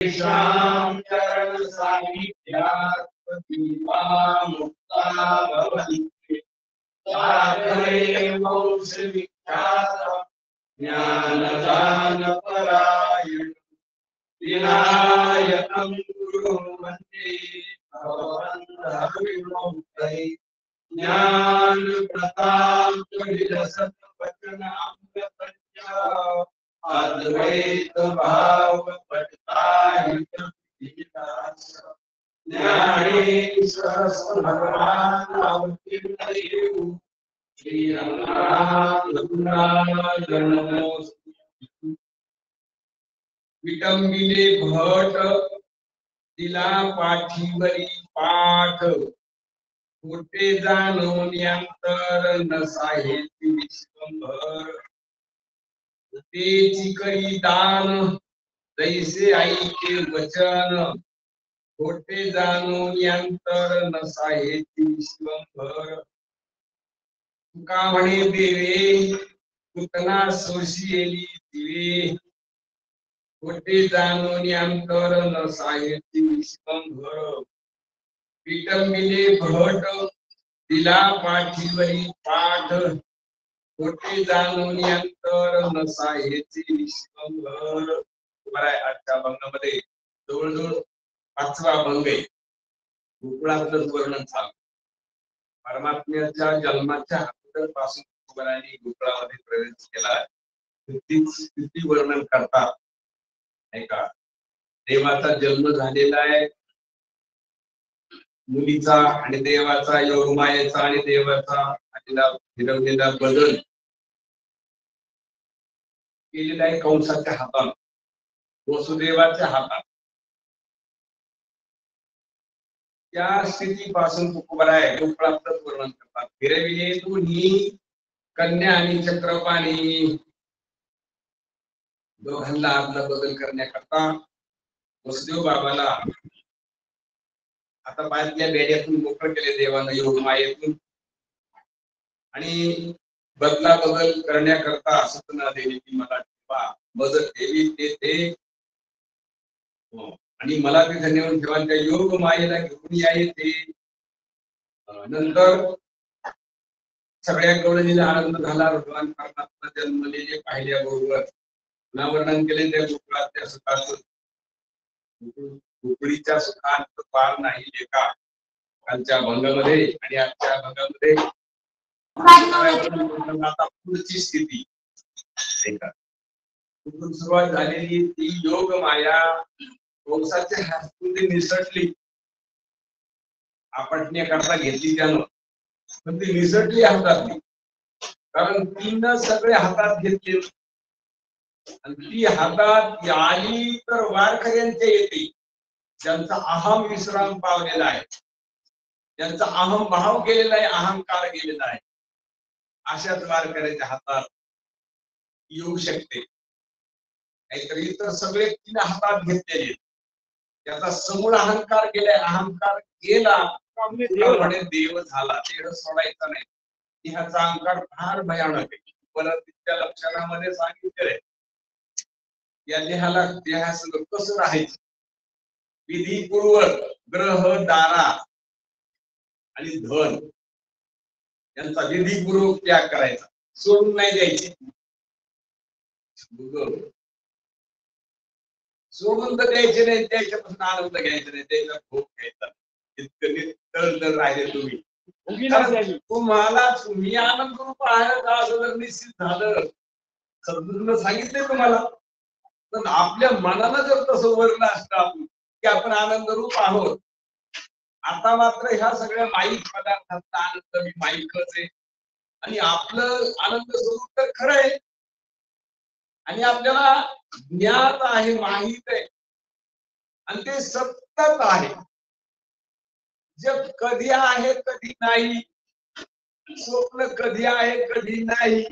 तेषां चरण सान्निध्यात् दीपा मुक्ता भवन्ति। सागरे वंशविख्यात ज्ञानदानपरायण विनायकं गुरुं वन्दे भवन्तविमुक्तये। ज्ञानप्रतापविलसत् अमृतज्ञा अद्वैत भाव पठिताहित ज्ञानेश्वर भगवान अवतीर्णयो श्री रंगनाथ विटंबिले भट दिला पाठीवरी पाठ मोठे जाणून अंतर नसाहेती विश्वंभर तेची करी दान जैसे आईचे वचन मोठे जाणून अंतर नसाहेती विश्वंभर तुका म्हणे देवे पुतना सोशियली दिवे मोठे जाणून अंतर नसाहेती विश्वंभर विटंबिले भट दिला पाठीवरी पाठ मोठे जाणून अंतर नसाहेती विश्वंभर. आजच्या भंगामध्ये जवळजवळ 5वा भंग आहे. गोकुळातलं वर्णन चालू. परमात्म्याच्या जन्माच्या अगोदरपासून तुकारामांनी गोकुळामध्ये प्रवेश केला स्थिती वर्णन करतात नाही का. देवाचा जन्म झालेला आहे, मुलीचा आणि देवाचा, योगमायेचा आणि देवाचा फिरवलेला बदल केलेला आहे कंसाच्या हातात, वसुदेवाच्या हातात. त्या स्थितीपासून तुकोबाराय गोकुळातच वर्णन करतात. फिरविले दोन्ही कन्या आणि चक्रपाणी दोघांना आपला बदल करण्याकरता वसुदेव बाबाला आता बाहेरच्या बेड्यातून मोकळ केले देवानं योगमायेतून आणि बदला बदल करण्याकरता सूचना दिली की मला बदल देवी ते आणि मला तिथे नेऊन ठेवा. त्या योग मायेला घेऊन यायचे. नंतर सगळ्या गवळणीला आनंद झाला. भगवान परमात्मा जन्मलेले पाहिल्या बरोबर वर्णन केले त्या गोकुळातल्या सुखाचं. गोकुळीच्या सुखात पार नाही लेखा. कालच्या भंगामध्ये आणि आजच्या भंगामध्ये आता पुढची स्थिती सुरुवात झालेली ती योग माया कंसाच्या हातून निसटली. आपटण्याकरता घेतली त्यानं, पण ती निसटली हातातली. कारण तिनं सगळे हातात घेतले आणि ती हातात आली तर वारकऱ्यांच्या येते ज्यांचा अहम विश्राम पावलेला आहे, ज्यांचा अहम भाव गेलेला आहे, अहंकार गेलेला आहे, अशाच वारकऱ्याच्या हातात येऊ शकते. नाहीतर इतर सगळे तिने हातात घेतलेले, त्याचा समूळ अहंकार गेलाय. अहंकार गेला म्हणे देव झाला, देह सोडायचा नाही. ह्याचा अहंकार फार भयानक आहे. परत तिच्या लक्षणामध्ये सांगितले या देहासंग कसं राहायचं. विधीपूर्वक ग्रह दारा आणि धन यांचा विधीपूर्वक त्याग करायचा, सोडून नाही द्यायचे. सोडून तर द्यायचे नाही, त्याच्यापासून आनंद घ्यायचा नाही, त्याचा भोग घ्यायचा. इतकं तळतळ राहिले तुम्ही. तुम्ही आनंद रूप आहे का असं जर निश्चित झालं, सद्गुरूनं सांगितलंय तुम्हाला, तर आपल्या मनानं जर तसं वरलं असतं आपण की आपण आनंद रूप आहोत. आता मात्र ह्या सगळ्या माईक पदार्थांचा आनंद मी माईकच आहे आणि आपलं आनंद स्वरूप तर खरं आहे आणि आपल्याला ज्ञात आहे, माहित आहे आणि ते सतत आहे. जग कधी आहे कधी नाही, स्वप्न कधी आहे कधी नाही,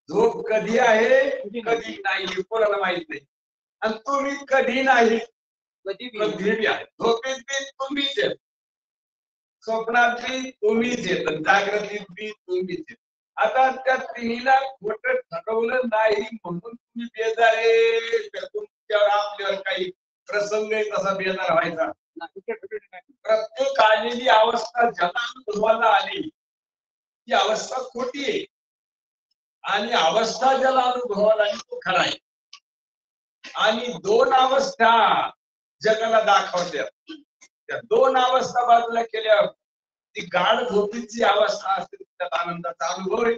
झोप कधी आहे कधी नाही, कोणाला माहित नाही. आणि तुम्ही कधी नाही कधी आहे. झोपेत बी तुम्हीच आहेत, स्वप्नात बी तुम्हीच येत, जागृतीत बी तुम्हीच येत. आता त्या तिन्हीला खोटं ठरवलं नाही म्हणून तुम्ही बेजारे, तुमच्यावर आपल्यावर काही प्रसंग तसा बेजार व्हायचा. प्रत्येक आलेली अवस्था ज्याला अनुभवाला आली ती अवस्था खोटी आहे आणि अवस्था ज्याला अनुभवाला आली तो खरा आहे. आणि दोन अवस्था जगाला दाखवत्या. त्या दोन अवस्था बाजूला केल्या ती गाढ झोपीची अवस्था असते त्यात आनंदाचा अनुभव आहे.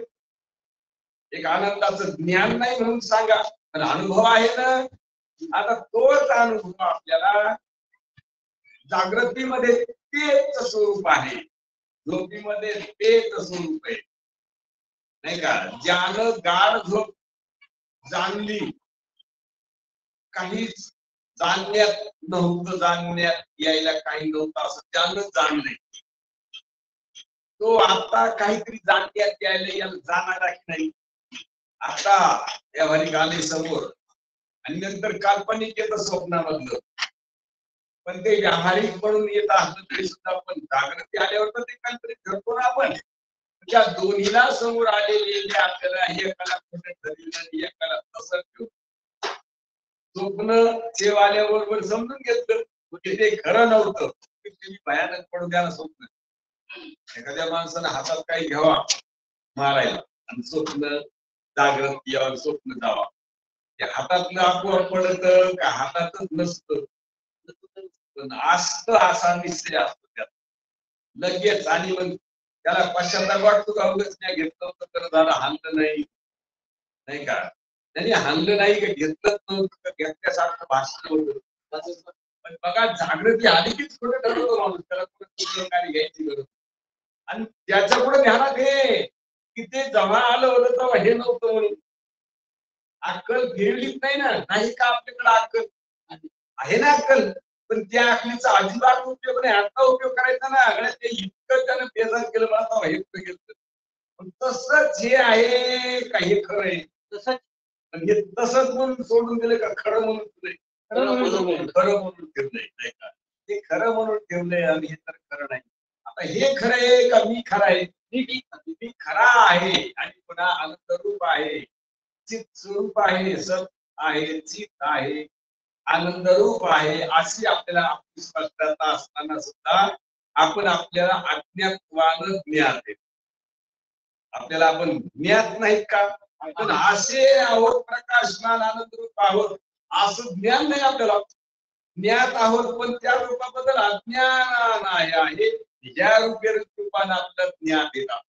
एक आनंदाचं ज्ञान नाही म्हणून सांगा पण अनुभव आहे ना. आता तोच अनुभव आपल्याला जागृतीमध्ये तेच स्वरूप आहे, झोपीमध्ये तेच स्वरूप आहे नाही का. ज्यानं गाढ झोप जाणली काहीच जाणण्यात नव्हतं, जाणण्यात यायला काही नव्हतं असं त्यानं जाणलंय. तो आता काहीतरी जाणण्यात यायला जाणारा की नाही. आता यावरी गाणे समोर आणि नंतर काल्पनिक येतं स्वप्नामधलं पण ते व्यावहारिक म्हणून येत असलं तरी सुद्धा पण जागृती आल्यावर तर ते काहीतरी ठरतो ना आपण. त्या दोन्हीला समोर आलेले आपल्याला एकाला कुठे धरलं एकाला तसं ठेवून स्वप्न सेव आल्याबरोबर समजून घेतलं म्हणजे ते खरं नव्हतं. भयानक पडून द्या ना स्वप्न. एखाद्या माणसानं हातात काही घ्यावा मारायला आणि स्वप्न जागृत यावं स्वप्न जावा. त्या हातातलं आपोआप पडत का हातातच नसतं पण असतं असा निश्चय असतो त्यात लगेच. आणि मग त्याला पश्चाताप वाटतो का उगाच नाही घेतलं होतं तर झालं हाणलं नाही का. त्यांनी हाणलं नाही का घेतलंच नव्हतं घेतल्यासारखं भाषण होतं. पण बघा जागृती आली कीच कुठे ठरवतो माणूस त्याला कुठे काय घ्यायची गरज. आणि त्याच्या पुढे ध्यानात हे की ते जेव्हा आलं होतं तेव्हा हे नव्हतं म्हणून. अक्कल फिरलीच नाही ना. नाही का आपल्याकडे अक्कल आहे ना अक्कल पण त्या अकलीचा अजिबात उपयोग नाही. आता उपयोग करायचा ना ते इतकं त्यानं बेजार केलं मला हे घेतलं पण तसंच हे आहे का हे खरं आहे तसंच म्हणजे तसंच म्हणून सोडून दिलं का खरं म्हणून ठेवलंय. खरं म्हणून ठेवलंय नाही का. ते खरं म्हणून ठेवलंय आणि हे तर खरं नाही. आता हे खरं आहे का मी खरं आहे. मी खरा आहे आणि पुन्हा आनंद रूप आहे, चित स्वरूप आहे, सत आहे, चित आहे, आनंद रूप आहे अशी आपल्याला आपली स्पष्टता असताना सुद्धा आपण आपल्याला अज्ञात्वानं ज्ञात आहे. आपल्याला आपण ज्ञात नाहीत का. आपण असे आहोत प्रकाशमान आनंद रूप आहोत असं ज्ञान नाही आपल्याला. ज्ञात आहोत पण त्या रूपाबद्दल अज्ञान आहे. ज्या रूपानं आपलं ज्ञात येतात.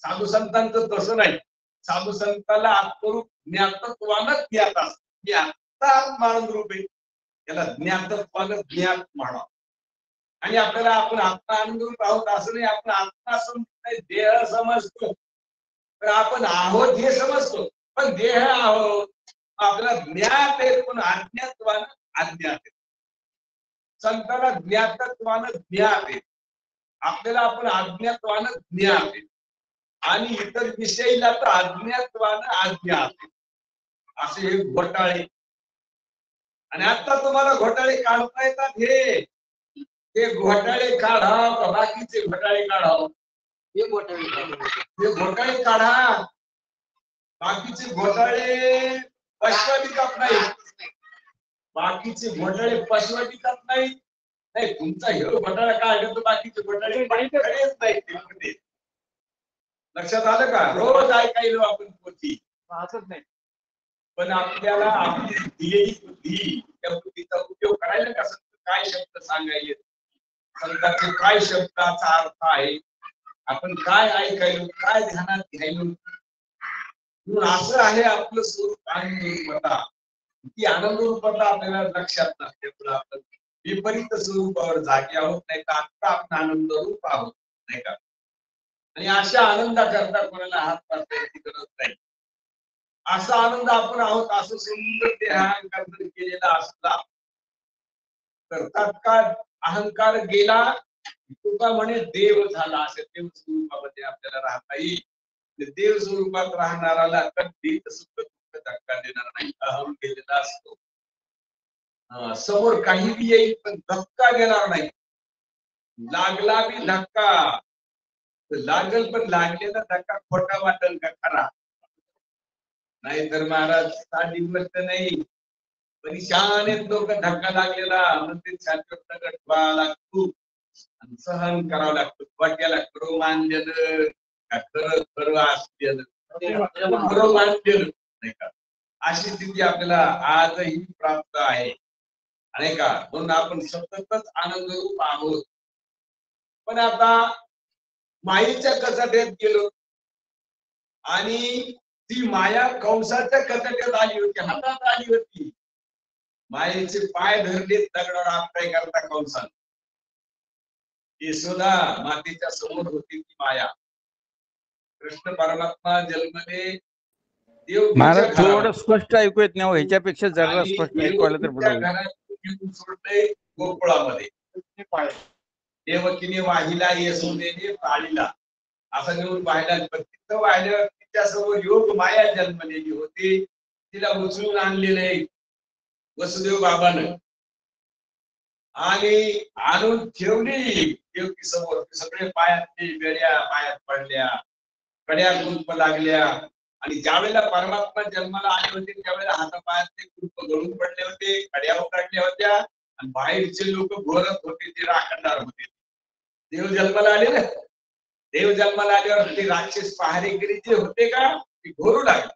साधू संतांचं तसं नाही. साधू संतांना आत्मरूप ज्ञातत्वानं ज्ञात असत. आनंद रूप आहे त्याला ज्ञातत्वानं ज्ञात म्हणा. आणि आपल्याला आपण आत्मा आनंद रूप आहोत असं नाही. आपण आत्मा समजत नाही देह समजतो तर आपण आहोत हे समजतो पण देह आहोत आपल्याला ज्ञात आहे पण अज्ञात्वानं अज्ञात आहे. संतांना ज्ञातत्वानं ज्ञात आहे आपल्याला आपण अज्ञात्वानं ज्ञात आहे आणि इतर विषयीला तर अज्ञात्वानं अज्ञात आहे. असे हे घोटाळे. आणि आता तुम्हाला घोटाळे काढता येतात हे घोटाळे काढा बाकीचे घोटाळे काढा. हे घोटाळे काढा बाकीचे घोटाळे पशवादिकात नाही. बाकीचे घोटाळे पशवादिकात नाही. नाही तुमचा हे घोटाळा काय तो बाकीचे घोटाळे खरेच नाही. लक्षात आलं का. रोज ऐकायलो आपण पोथी असंच नाही पण आपल्याला आपली दिलेली बुद्धी त्या बुद्धीचा उपयोग करायला का. काय शब्द सांगायचे संतांचे काय शब्दाचा अर्थ आहे आपण काय ऐकायलो काय ध्यानात घ्यायलो म्हणून असं आहे आपलं स्वरूप आनंद रूपता. ती आनंद रूपता आपल्याला लक्षात नसते. आपण विपरीत स्वरूपावर जागे आहोत नाही तर आता आपण आनंद रूप आहोत नाही का. आणि अशा आनंदाकरता कोणाला हात पाठवायची गरज नाही. असा आनंद आपण आहोत असं समजून ते अहंकार जर केलेला असला तर तात्काळ अहंकार गेला तुका म्हणे देव झाला. असे देव स्वरूपामध्ये आपल्याला राहता येईल. देव स्वरूपात राहणाराला कधी सुख दुःख धक्का देणार नाही. अहम गेलेला असतो समोर काही बी येईल पण धक्का देणार नाही. लागला बी धक्का लागल पण लागलेला धक्का खोटा वाटेल का खरा. नाही तर महाराज साधी गोष्ट नाही. परेशान लोक, धक्का लागलेला म्हणते छातीवर दगड ठेवावा लागतो आणि सहन करावं लागतं. वाट्याला खरं मानलेलं का खरं खरं असलेलं खरं मानलेलं नाही का, अशी स्थिती आपल्याला आजही प्राप्त आहे नाही का. म्हणून आपण सततच आनंद रूप आहोत. पण आता मायेच्या कचाट्यात गेलो आणि ती माया कंसाच्या कचाट्यात आली होती, हातात आली होती. मायेचे पाय धरले दगडावर आपटाई करता कंसाने. यशोदा मातेच्या समोर होती ती माया. कृष्ण परमात्मा जन्मले महाराज थोडं स्पष्ट ऐकू येत नाही, ह्याच्यापेक्षा जरा आणि स्पष्ट ऐकू आलं तर बरं होईल. घेऊन सोडलंय गोकुळामध्ये. देवकीने वाहिला यशोदेने पाळीला असं घेऊन वाहिला. तिथं वाहिल्यावर तिच्या समोर योग माया जन्मलेली होती. तिला उचलून आणलेले वसुदेव बाबानं आणि आणून ठेवली देवकी समोर. सगळे पायात गड्या पायात पडल्या, कड्या कुंप लागल्या. आणि ज्या वेळेला परमात्मा जन्माला आले होते त्यावेळेला हातापायातले कुंप गळून पडले होते, कड्या उघडल्या होत्या आणि बाहेरचे लोक घोरत होते, ते राखणदार होते. देव जन्माला आले ना, देव जन्माला आल्यावर ते राक्षस पहारेकरी जे होते का ते घोरू लागले.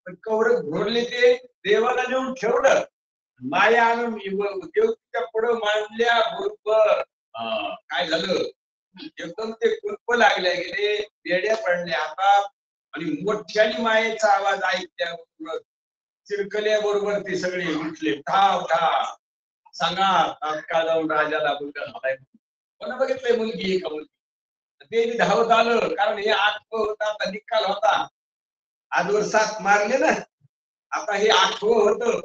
पण कौरव घोरले ते देवाला नेऊन ठेवलं. माया आणून देवच्या पुढं मांडल्या बरोबर. काय झालं, एकदम ते कुंप लागले गेले, बेड्या पडल्या हातात आणि मोठ्याने मायेचा आवाज ऐकल्याबरोबर चिरकल्या बरोबर ते सगळे उठले. धाव धाव सांगा तात्काळ जाऊन राजाला मुलगा झालाय. कोणा बघितलंय मुलगी का मुलगी. ते धावत आलं, कारण हे आठवं होता, आता निकाल होता. आजवर 7 मारले ना, आता हे 8वं होतं.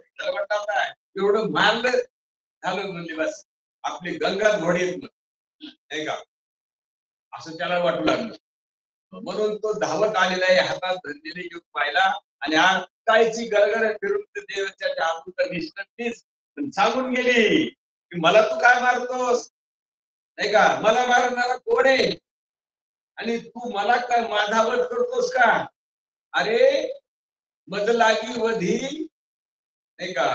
एवढं मारलं झालं म्हणजे बस आपली गंगा घोडे नाही का, असं त्याला वाटू लागलं. म्हणून तो धावत आलेला आहे, हातात धरलेले युग पाहिला आणि आकायची गरगर फिरून देवाच्या हातून निष्ठीच सांगून गेली की मला तू काय मारतोस नाही का, मला मारणारा कोण आहे आणि तू मला काय माझा वध करतोस का. अरे मज लागी वधी नाही का,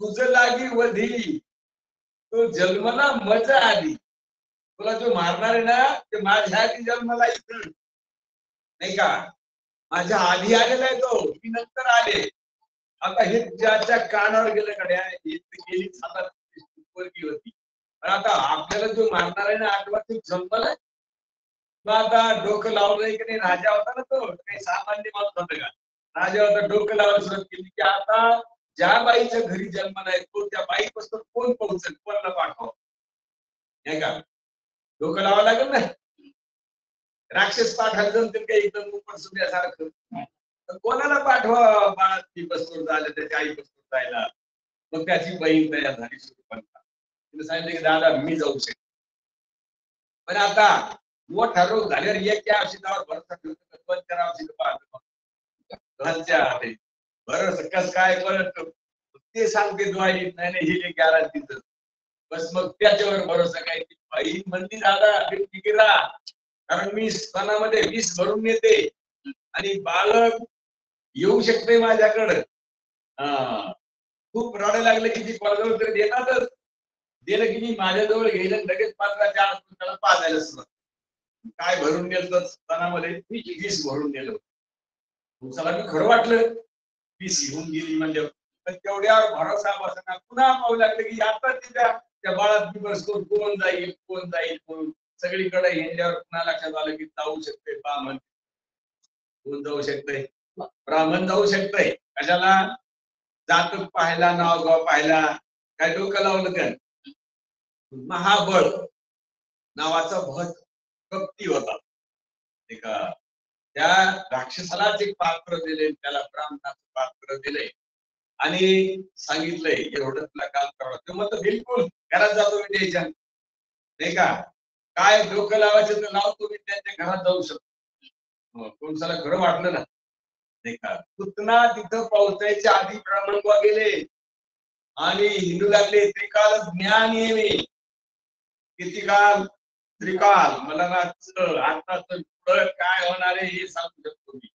तुझ लागी वधी तो जन्मला मजा आली. तुला जो मारणार आहे ना ते माझ्या आधी जन्माला इथं नाही का, माझ्या आधी आलेला आहे तो, मी नंतर आले. आता हे ज्याच्या कानावर गेलं गड्या गेली 7 पोरगी होती. पण आता आपल्याला जो मारणार आहे ना 8वा तो जन्मलाय. मग आता डोकं लावलंय की नाही, राजा होता ना तो, काही सामान्य माणूस होतं का. राजा होता, डोकं लावायला सुरुवात केली की आता ज्या बाईच्या घरी जन्माला आहे तो त्या बाईपासून कोण पोहोचेल, कोणाला पाठवा नाही का. डोकं लावावं लागेल ना. राक्षस पाठवायला जमतील का एकदम उपरसुद्यासारखं. तर कोणाला पाठवा बाळाची बसवर झालं, त्याची आई बसवर जायला. मग त्याची बहीण तयार झाली सुरूपंथा. तिने सांगितलं की दादा मी जाऊ शकतो. पण आता मोठा रोग झाल्यावर एक औषधावर भरोसा ठेवतो, कोणत्या औषध पाहतो भरोसा कस काय परत ते सांगते द्वारी नाही हे गॅरंटीच. बस मग त्याच्यावर भरोसा काय. बहीण म्हणली दादा गिरा, कारण मी स्तनामध्ये विष भरून येते आणि बालक येऊ शकते माझ्याकडं. खूप रडायला लागले की ती कोणाजवळ तरी देतातच. दिलं की मी माझ्याजवळ घेईल लगेच 15 त्याला पाजायला सुरुवात. काय भरून गेलं स्तनामध्ये विष भरून गेलं. सगळ्यांना खरं वाटलं विष घेऊन गेली म्हणजे. तर तेवढ्यावर भरोसा बसना. पुन्हा पाहू लागले की आता त्या बाळात दिवस कोण जाईल कोण जाईल कोण. सगळीकडे हिंड्यावर पुन्हा लक्षात आलं की जाऊ शकते ब्राह्मण. कोण जाऊ शकतंय, ब्राह्मण जाऊ शकतंय. कशाला, जात पाहिला नाव गाव पाहिला, काय डोकं लावलं का. महाबळ नावाचा भक्ती होता. त्या राक्षसालाच एक पात्र दिले, त्याला ब्राह्मणाचं पात्र दिले आणि सांगितलंय एवढं तुला काम करावं. ते म्हणतो बिलकुल घरात जातो मी द्यायच्या नाही का. काय डोकं लावायचं तर लावतो मी, त्यांच्या घरात जाऊ शकतो. कोणसाला खरं वाटलं ना नाही का. पुतना तिथं पोहोचायच्या आधी ब्राह्मण गेले आणि हिंदू लागले त्रिकाल ज्ञान येणे. किती काल, त्रिकाल. मला ना आता पुढं काय होणार आहे हे सांगू शकतो मी.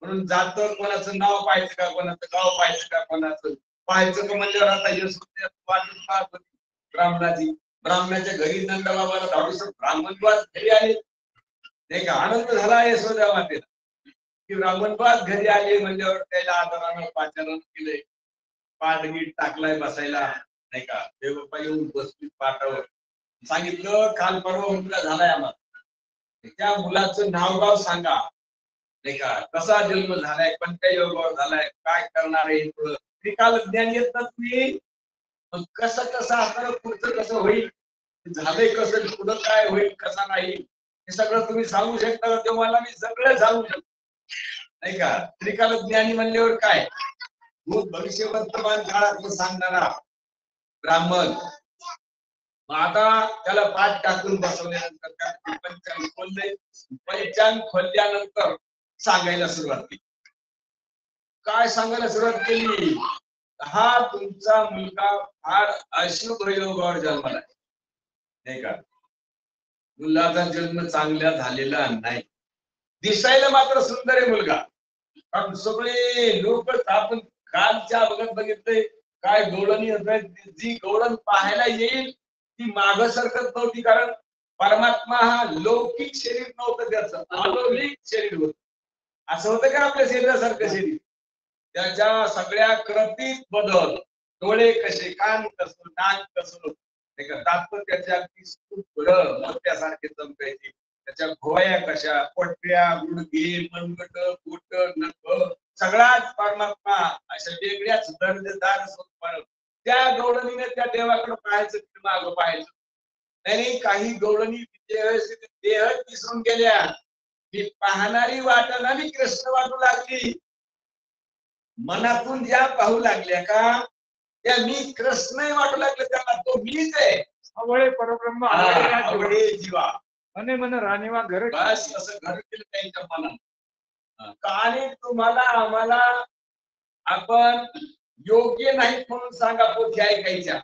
म्हणून जात कोणाचं नाव पाहायचं का, कोणाचं गाव पाहायचं का, कोणाचं पाहायचं का म्हणल्यावर आता यशोदा वाटून पाहत होती ब्राह्मणाची. ब्राह्मणाच्या घरी नंदबाबाला धाडूस ब्राह्मणवाद घरी आले. नाही का आनंद झाला यशोदा मातेला की ब्राह्मणवाद घरी आले म्हणल्यावर त्याला आदरानं पाचारण केलंय. पाठगीट टाकलाय बसायला नाही का. देवप्पा येऊन बसली पाठावर. सांगितलं काल परवा मुलगा झालाय आम्हाला. त्या मुलाचं नाव गाव सांगा नाही का. कसा जन्म झालाय, कोणत्या योगावर झालाय, काय करणार आहे पुढं. काल ज्ञान येत ना तुम्ही. मग कसं कसं असणार पुढचं कसं होईल, झालंय कसं, पुढं काय होईल कसं नाही हे सगळं तुम्ही सांगू शकता. तेव्हा मी सगळं सांगू शकतो नाही का. त्रिकाल ज्ञानी म्हणल्यावर काय भूत भविष्य वर्तमान काळात सांगणारा ब्राह्मण. आता त्याला पाठ टाकून बसवल्यानंतर पंचांग खोलले. पंचांग खोलल्यानंतर सांगायला सुरुवात केली. काय सांगायला सुरुवात केली. हा तुमचा मुलगा फार अशुभ योगावर जन्माला नाही का. मुलाचा जन्म चांगला झालेला नाही. दिसायला मात्र सुंदर आहे मुलगा. कारण सगळे लोक आपण कालच्या बघितले काय गवळणी जी गवळण पाहायला येईल ती माग सरकत नव्हती. कारण परमात्मा हा लौकिक शरीर नव्हतं, त्याचं अलौकिक शरीर होत. असं होतं का आपल्या शरीरासारखं शरीर. त्याच्या सगळ्या कृतीत बदल, डोळे कसे, कान कसं, नाक कसं, दात त्याच्या मोत्यासारखे चमकायचे. त्याच्या भोया कशा, पोटऱ्या, गुडघे, मनगट, बोट, नख सगळाच परमात्मा अशा वेगळ्याच दर्जेदार स्वरूपानं. त्या गवळणीने त्या देवाकडे पाहायचं, मागं पाहायचं नाही. काही गवळणी देह विसरून गेल्या की पाहणारी वाटणा मी कृष्ण वाटू लागली. मनातून ज्या पाहू लागल्या का त्या मी कृष्ण वाटू लागले. त्यांना तो मीच आहे. आवळे परब्रह्म आवळे जीवा अने मन राणीवा घर. बस असं घर केलं त्यांच्या मनात. आणि तुम्हाला आम्हाला आपण योग्य नाहीत म्हणून सांगा पोथी ऐकायच्या.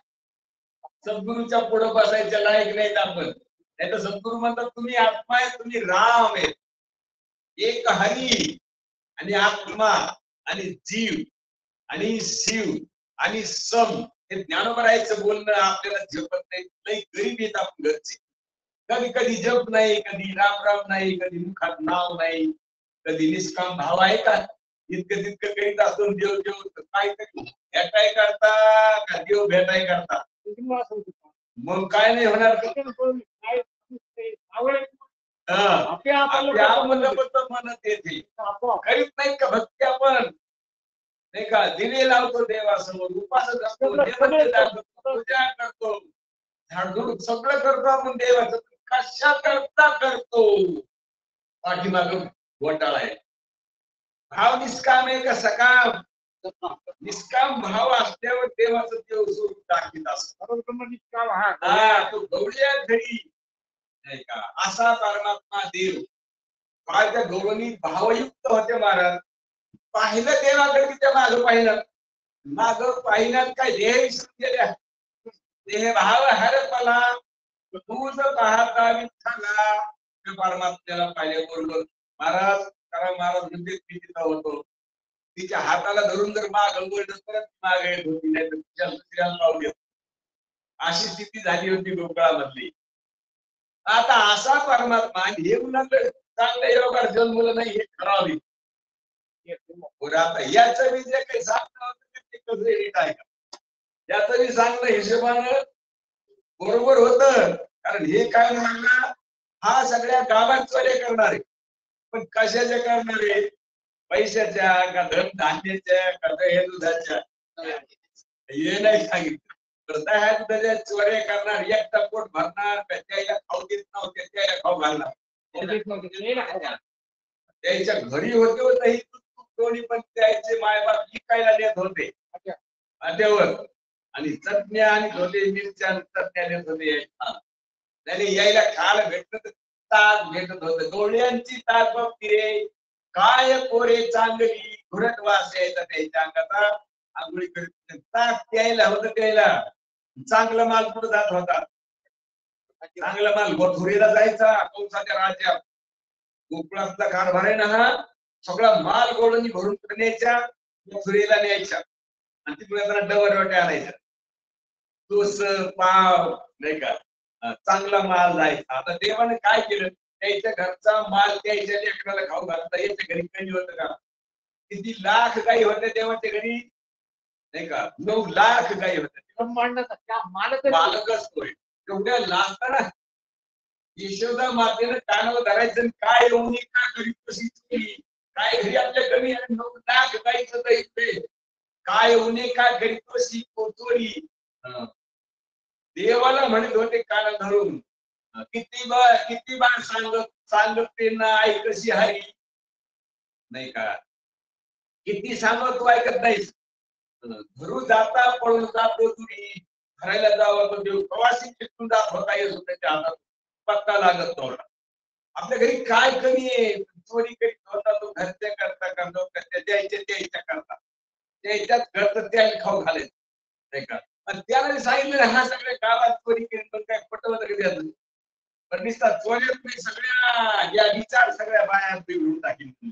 सद्गुरूच्या पुढे बसायच्या लायक नाहीत आपण. नाही तर सद्गुरू म्हणतात तुम्ही आत्मा आहे, तुम्ही राम आहे. एक हरी आणि आत्मा आणि जीव आणि शिव आणि सम हे ज्ञानोबरायचं बोलणं आपल्याला झेपत नाही. लई गरीब येत आपण घरचे. कधी कधी जप नाही, कधी राम राम नाही, कधी मुखात नाव नाही, कधी निष्काम भाव आहे का. इतकं तितकं करीत असतो. देव देव काय भेटाय करता का देव भेटाय करता. मग काय नाही होणार. म्हणत येते करीत नाही का भक्ती आपण नाही का. दिवे लावतो देवासमोर, उपासक असतो, पूजा करतो, झाडझूड सगळं करतो आपण देवाचं. कशा करता करतो. पाठीमाग घोटाळा आहे. भाव निष्काम आहे का सकाम. निष्काम भाव असल्यावर देवाचं देव स्वरूप दाखवित असतो. तो गवळ्या घरी नाही का असा परमात्मा देव. काय त्या गवळणी भावयुक्त होते महाराज. पाहिलं देवाकडे की त्या माग पाहिलं. माग पाहिल्यात काय देह विसरून गेल्या. देह भाव हरपला तूच पाहता विठ्ठला. परमात्म्याला पाहिल्याबरोबर महाराज कारण महाराज म्हणजे मी तिथं होतो. तिच्या हाताला धरून जर माग वळलं तर माग येत होती, नाही तर तिच्या दुसऱ्याला पाहून येत. अशी स्थिती झाली होती गोकुळामधली. आता असा परमात्मा हे मुलांकडे चांगल्या योगात जन्मलं नाही हे ठरावी. आता याचं मी जे काही सांगणं होतं ते कसं नीट आहे का. याचं मी सांगणं हिशोबानं बरोबर होतं. कारण हे काय म्हणणार हा सगळ्या गावात चोऱ्या करणार आहे. पण कशाच्या करणार आहे. पैशाच्या का धन धान्याच्या का हे दुधाच्या हे नाही सांगितलं. त्याच्या चोऱ्या करणार, एकटा पोट भरणार, त्याला खाऊ देत नव्हते त्याला खाऊ घालणार. त्याच्या घरी होते होते दोन्ही पण त्याचे मायबाप विकायला नेत होते त्यावर. आणि चटण्या आणि धोले मिरच्या चटण्या नेत होते. त्याने यायला खायला भेटत तर ताक भेटत होत. डोळ्यांची ताक बघती रे काय पोरे चांगली घुरट वास यायचा त्याच्या अंगाचा. आंघोळी करीत ताक प्यायला होतं. त्याला चांगला माल पुढे जात होता. चांगला माल मथुरेला जायचा. कंसाच्या राज्यात गोकुळातला कारभार आहे ना हा. सगळा माल गोळणी भरून न्यायच्या मथुरेला न्यायच्या. आणि तिकडे जरा डबर रोटे आणायचं, तोस पाव नाही का, चांगला माल जायचा. आता देवाने काय केलं, त्याच्या घरचा माल त्याच्या लेकराला खाऊ घालता. याच्या घरी कधी होतं का? किती लाख गाई होत्या देवाच्या घरी नाही का, 9 लाख गाई होत्या. मालकच तोय. एवढ्या लाखाला यशोदा मातेनं कानावर धरायचं, काय येऊन का घरी कशी चोरी, काय घरी आपल्या कमी 9 लाख गाईचं दैत्य, काय येऊन का घरी कशी चोरी. देवाला म्हणत होते कान धरून, किती बार सांगत ते ना ऐकशी हरी नाही का, किती सांगत तू ऐकत नाहीस. घरू जाता पळून जातो तुम्ही, घरायला जावं तो देव प्रवासी चिटकून जात होता येतो त्याच्या हातात, पत्ता लागत नव्हता. आपल्या घरी काय कमी आहे, चोरी करीत होता तो घरच्या करता करतो, त्याच्या करता त्याच्यात घरचं त्या खाऊ घालायचं नाही का. आणि त्याला सांगितलं हा सगळ्या गावात चोरी करीत, पण काय पटवलं कधी अजून. पण निसतात चोऱ्या तुम्ही सगळ्या या विचार सगळ्या बाया बिघडून टाकील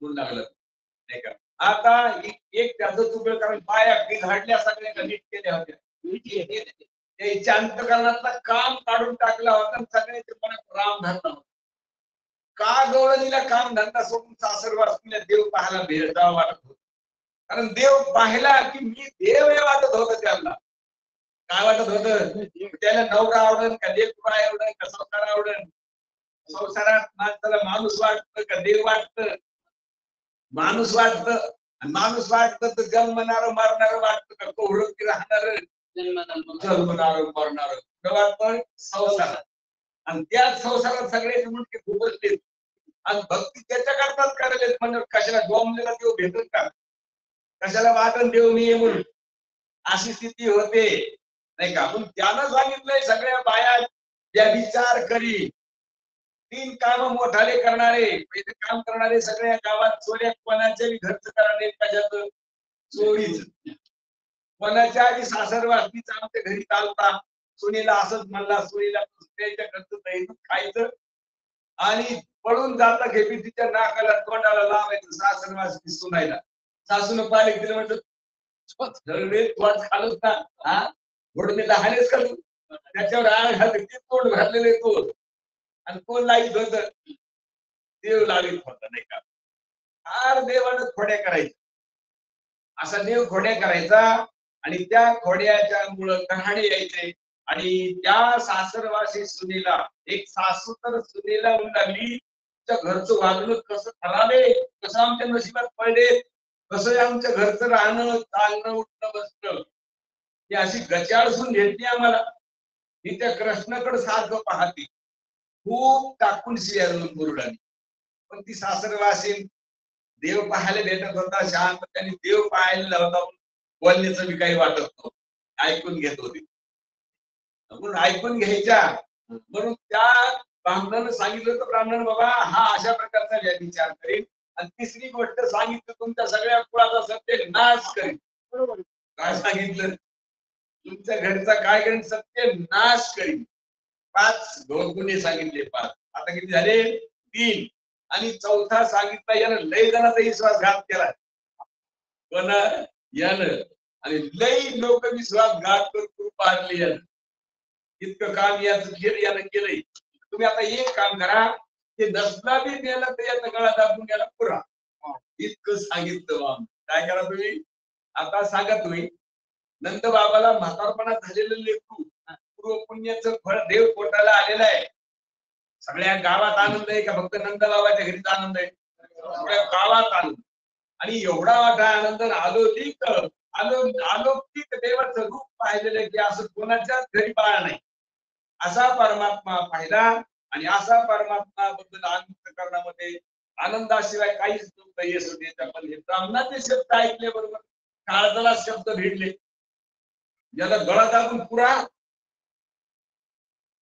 लागलं नाही का. आता एक त्याचं चुकलं, कारण बाया बिघडल्या सगळ्या नीट केल्या होत्या, त्याच्या अंतकरणातलं काम काढून टाकला होता, सगळ्याचे मनात राम धरला होता. का गवळणीला काम धंदा सोडून सासरवासीला देव पाहायला भेटावं वाटत होत, कारण देव पाहिला की मी देव हे वाटत होतं त्यांना. काय वाटत होतं, त्याला नवरा आवडन का लेकरू आवडन का संसार आवडन. संसारात माणसाला माणूस वाटतं का देव वाटतं. माणूस वाटतं, माणूस वाटतं तर जन्मणार मरणार वाटतं का कोहळती राहणार जन्मणार मरणार वाटतं संसारात. आणि त्या संसारात सगळ्याचे मुंडके खुपसले आणि भक्ती त्याच्या करताच करायला म्हणजे कशाला डोंबलेला देव भेटत का, कशाला वाटण देव मी म्हणून अशी स्थिती होते नाही का. म्हणून त्यानं सांगितलंय सगळ्या बाया ज्या विचार करी 3 काम मोठाले करणारे, पहिले काम करणारे सगळ्या गावात चोऱ्या कोणाच्या घरचं करणारे, कशात चोरीच. कोणाच्या आधी सासर वासनीचा आमच्या घरी चालता, सुनीला असंच म्हणला, सुनीला त्याच्या घरचं दैनिक खायचं आणि पळून जाता घेपी तिच्या नाकाला तोंडाला लावायचं सासर वासनी सुनायला. सासून पाले तिला म्हटलं तोंड खालच ना, हा घोडणे लहानेच का तू, त्याच्यावर आळ घाल ते तोंड भरलेले तो, आणि कोण लाईत होत, देव लावित होता नाही का. फार देवानं खोड्या करायच्या, असा देव खोड्या करायचा आणि त्या खोड्याच्या मुळे कहाणी यायचे. आणि त्या सासरवासी सुनेला एक सासू तर सुनेला म्हणून लागली, त्या घरचं वागणं कसं ठरावे, कसं आमच्या नशिबात पडले, कसं आमच्या घरचं राहणं चालणं उठणं बसणं, ही अशी गचाळसून घेतली आम्हाला. ही त्या कृष्णाकडे सारखं पाहते, खूप टाकून शियारून बुरडानी. पण ती सासरवासी देव पाहायला भेटत होता, शांत त्यांनी देव पाहायला होता, बोलण्याचं मी काही वाटत नव्हतं, ऐकून घेत होती. म्हणून ऐकून घ्यायच्या, म्हणून त्या ब्राह्मणानं सांगितलं तर ब्राह्मण बाबा हा अशा प्रकारचा विचार करेल. आणि तिसरी गोष्ट सांगितलं, तुमच्या सगळ्या कुळाचा सत्य नाश करेल. बरोबर काय सांगितलं, तुमच्या घरचा काय करेल, सत्य नाश करेल. 5 गुन्हे सांगितले, 5 आता किती झाले, 3. आणि चौथा सांगितला, यानं लय जणांचा विश्वासघात केला, पण यानं आणि लय लोक विश्वासघात करून पाडले यानं. इतकं काम याचं केलं, यानं केलंय. तुम्ही आता एक काम करा, ते नसला बी गेलं तर याचा गळा दाबून गेला पुरा, इतकं सांगितलं. काय करा तुम्ही आता, सांगा तुम्ही, नंद बाबाला म्हातारपणात झालेलं लेकरू, पूर्व पुण्याचं फळ देव पोटाला आलेलं आहे. सगळ्या गावात आनंद आहे का फक्त नंद बाबाच्या घरीच आनंद आहे? सगळ्या गावात आनंद. आणि एवढा मोठा आनंद अलौकिक देवाचं रूप पाहिलेलं की असं कोणाच्याच घरी पाहिला नाही. असा परमात्मा पाहिला आणि असा परमात्मा बद्दल आनंद करण्यामध्ये आनंदाशिवाय काहीच नव्हतं. येस होते पण हे ब्राह्मणाचे शब्द ऐकले बरोबर काळजाला शब्द भिडले, ज्याला गळा दाबून पुरा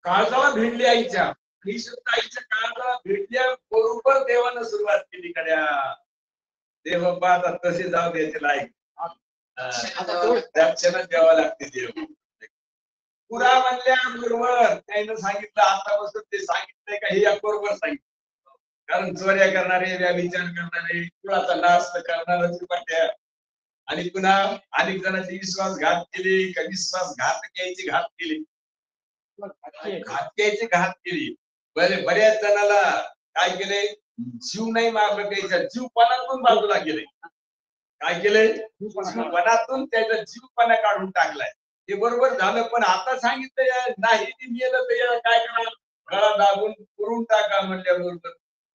काळजाला भिडले आईच्या. ही शब्द आईच्या काळजाला भिडल्या बरोबर देवानं सुरुवात केली. कड्या देव बाबा तसे जाऊ द्यायचे लायक दर्शनात द्यावं लागते देव. पुरा म्हणल्याबरोबर त्यानं सांगितलं, आतापासून ते सांगितलंय का हे या बरोबर सांगितलं. कारण चोऱ्या करणारे, व्यभिचार करणारे, कुळाचा नाश करणारे आणि पुन्हा अनेक जणांचे विश्वासघात केले, का विश्वासघात घ्यायची घात केली, घात घ्यायची घात केली. बऱ्याच जणाला काय केले, जीव नाही मारलं त्याच्या जीवपणातून बाजूला गेले. काय केलंय, जीवपणातून त्याचा जीवपणा काढून टाकलाय. ते बरोबर झालं, पण आता सांगितलं नाही गेलं तर याला काय करा, गळा दाबून पुरून टाका म्हणल्याबरोबर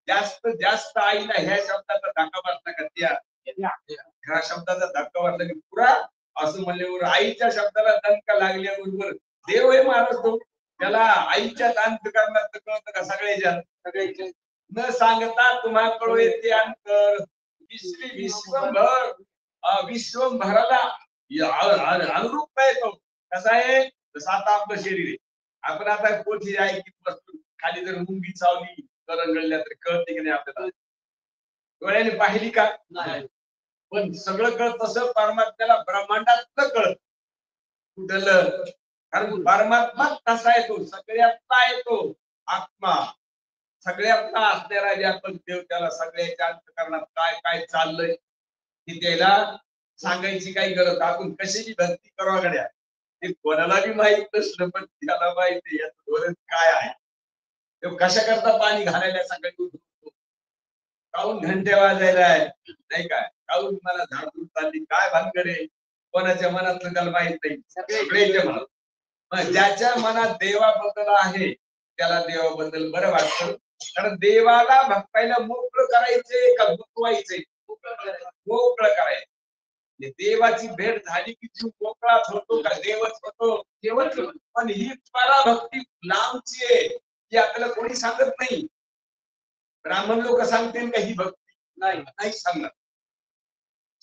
जास्त आईला ह्या शब्दाचा धक्का बसला का, त्या ह्या शब्दाचा धक्का बसला की पुरा असं म्हणल्यावर आईच्या शब्दाला दणका लागल्याबरोबर देव हे महाराज तो त्याला आईच्या अंतःकरणात कळतं का, सगळ्याच्या न सांगता तुम्हा कळू येते अंतर. विश्वभर विश्वभराला अनुरूप आहे तो. कसा आहे, जसं आता आपलं शरीर आहे. आपण आता कोठी ऐकत बसतो, खाली जर मुंगी चावली करंगळल्या तर कळते की नाही आपल्याला, डोळ्याने पाहिली का नाही, पण सगळं कळत तसं परमात्म्याला ब्रह्मांडात कळत कुठलं, कारण परमात्मा कसा येतो, सगळ्यातला येतो आत्मा, सगळ्यातला असणारा व्यापक देव. त्याला सगळ्याच्या अंतःकरणात काय काय चाललंय की त्याला सांगायची काही गरज. आपण कशाची भक्ती करावा गड्या ते कोणाला बी माहित नसलं, पण त्याला माहिती याचं धोरण काय आहे. तो कशा करता पाणी घालायला सकाळी उठतो, काहून घंटे वाजायला आहे नाही काय, काहून मला झाडून चालली काय भानगडे, कोणाच्या मनातलं त्याला माहित नाही, सगळ्याच्या मनात. मग ज्याच्या मनात देवाबद्दल आहे त्याला देवाबद्दल बरं वाटतं. कारण देवाला भक्तायला मोकळं करायचे का दुखवायचे, मोकळं करायचं. देवाची भेट झाली की जीव मोकळाच होतो का देवच होतो, देवच. पण ही पराभक्ती लांबची आहे, की आपल्याला कोणी सांगत नाही. ब्राह्मण लोक सांगतील का ही भक्ती नाही सांगणार.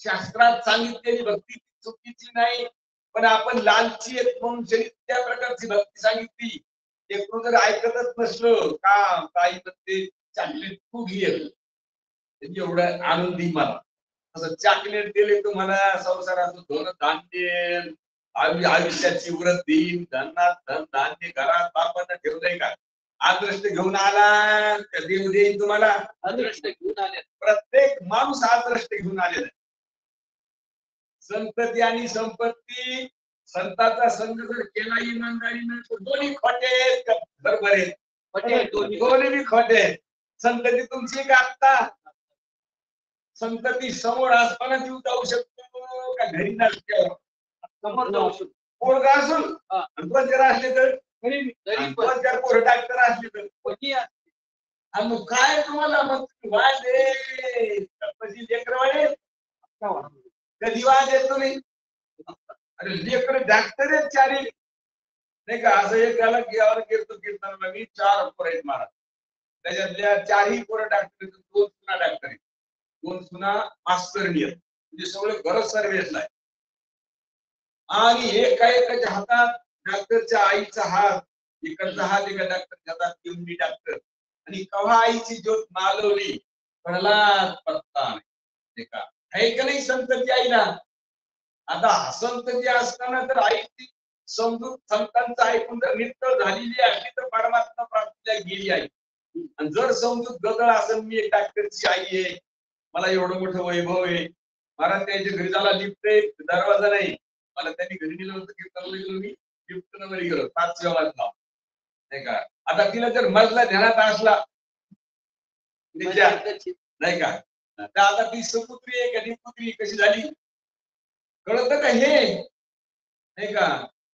शास्त्रात सांगितलेली भक्ती चुकीची नाही, पण आपण लालची आहेत म्हणून त्या प्रकारची भक्ती सांगितली. एकूण जर ऐकतच नसलो का काही म्हणते चॉकलेट तू घे एवढं आनंदी मला, असं चॉकलेट दिले तर मला संसाराचं धन धान्य, आयुष्याची वृद्धी, धनात धन धान्य घरात बापानं ठेवलंय का, अदृष्ट घेऊन आला देव देईन तुम्हाला. अदृष्ट घेऊन आले, प्रत्येक माणूस अदृष्ट घेऊन आलेला. संतती आणि संपत्ती, संताचा संघ जर केला इमानदारीनं तर दोन्ही खोटे बरोबर आहे, दोन्ही बी खोटे. संतती तुमची का आत्ता, संतती समोर असताना जीव जाऊ शकतो का घरी नसल्यावर समोर जाऊ शकतो. पोरगा असून दोन जर असले तर दोन चार पोरं डॉक्टर असले तर मग काय तुम्हाला मग वाजे तशी लेकरवाडे कधी वाज येतो नाही. अरे लेकर डॉक्टर आहेत चारी नाही का, असं एक झालं की यावर कीर्तनाला मी 4 पोरं आहेत महाराज, त्याच्यातल्या 4ही पोरं डॉक्टर आहेत, 2 सुना डॉक्टर आहेत, 2 सुना मास्तरनी आहेत, म्हणजे सगळं घर सर्व्हिसला आहे. आणि एक काय त्याच्या हातात डॉक्टरच्या आईचा हात, इकडचा हात एका डॉक्टरच्या हातात घेऊन मी डॉक्टर, आणि कव्हा आईची ज्योत मालवली कोणाला पत्ता नाही का, आहे का नाही संतती आईला. आता संतती असताना तर आईची समजूत संतांचं ऐकून जर नित्य झालेली असली तर परमात्मा प्राप्तीला गेली आहे. आणि जर समजूत गदळ असेल, मी एक डॉक्टरची आई आहे, मला एवढं मोठं वैभव आहे, महाराज त्याच्या घरी झाला लिफ्ट आहे, दरवाजा नाही, मला त्यांनी घरी गेलं होतं कीर्तनाला गेलो, मी लिफ्ट नंबर गेलो 5व्या मजला नाही का. आता तिला जर मजला ध्यानात असला नाही का, तर आता ती सपुत्री आहे का निपुत्री कशी झाली कळत का हे नाही का.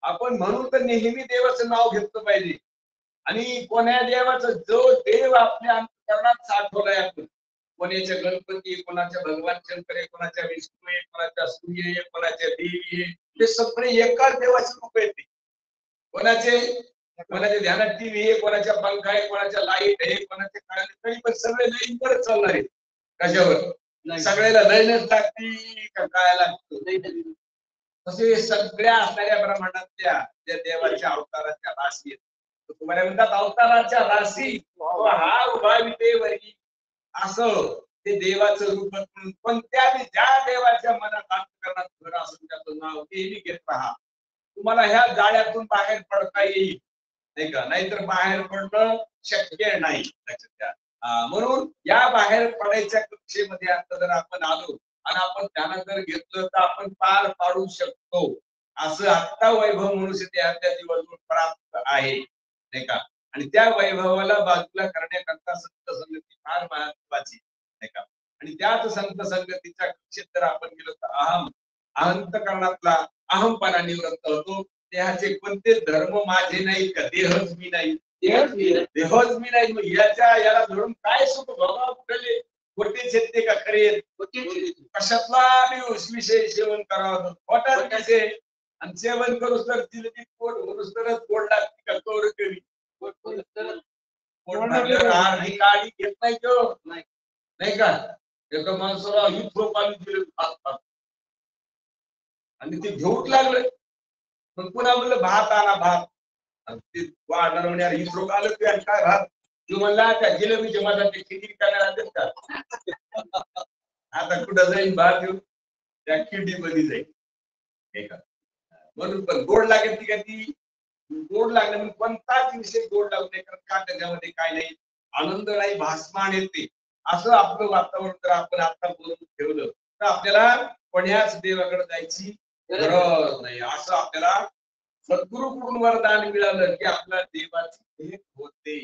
आपण म्हणून तर नेहमी देवाचं नाव घेतलं पाहिजे, आणि कोण्या देवाचं जो देव आपल्या अंतःकरणात साठवलाय आपण, कोणाच्या गणपती, कोणाच्या भगवान शंकर आहे, कोणाच्या विष्णू आहे, कोणाच्या सूर्य आहे, कोणाच्या देवी आहे, ते सगळे एकाच देवाचे रूप आहेत. कोणाच्या ध्यानात टीव्ही आहे, कोणाच्या पंखा आहे, कोणाच्या लाईट आहे, कोणाच्या काय, तरी पण सगळे लाईनवरच चालणार आहे. कशावर, सगळ्याला लाईनच लागती का काय लागतं. तसे सगळ्या असणाऱ्या ब्रह्मांडातल्या त्या देवाच्या अवताराच्या राशी आहेत. तुम्हाला म्हणतात अवताराच्या राशी, हा उभा विटेवरी असं ते देवाचं रूप म्हणून. पण त्या ज्या देवाच्या मनात अंतःकरणात घर असून त्याचं नाव नेहमी घेत राहा, तुम्हाला ह्या जाळ्यातून बाहेर पडता येईल नाही का, नाहीतर बाहेर पडणं शक्य नाही. लक्षात घ्या. म्हणून या बाहेर पडायच्या कक्षेमध्ये आता जर आपण आलो आणि आपण ध्यानात जर घेतलं तर आपण पार पाडू शकतो. असं आत्ता वैभव मनुष्य त्या जीवातून प्राप्त आहे, नाही का. आणि त्या वैभवाला बाजूला करण्याकरता संत संगती फार महत्वाची, नाही का. आणि त्याच संत संगतीच्या कक्षेत जर आपण गेलो तर अहंतकरणातला अहमपणा निवृत्त होतो. देहाचे कोणते धर्म माझे नाही का, देहच मी नाही, देहच मी नाही. मग याला धरून काय सुख भोगावं कुठले, खोटे छेदते का खरे, कशातला विषय सेवन करावं, खोटाच विषय. आणि सेवन करूच तर जिलेबी पोट भरूच तरच पोट लागते का कौर करी, पोट भरल्यावर आर्धी काळी घेत नाही तो, नाही का. एका माणसाला ही थोप आली दिली आणि ते घेऊच लागलं. मग पुन्हा म्हणलं भात आणा भात, ते वाढणार म्हणजे ही थोप आलं ते काय भात, तू म्हणला त्या जिलेबीच्या माझा ते खिचडी करणार आणतात का. आता कुठं जाईल भात येऊन त्या खिडीमध्ये जाईल, नाही का. म्हणून पण गोड लागेल ती का, ती गोड लागणे म्हणून कोणताच विषय गोड लागू नये, कारण का त्याच्यामध्ये काय नाही, आनंद नाही, भासमान येते. असं आपलं वातावरण जर आपण आता बोलून ठेवलं तर आपल्याला कोण्याच देवाकडे जायची गरज नाही. असं आपल्याला सद्गुरूकडून वरदान मिळालं की आपल्या देवाची भेट होते.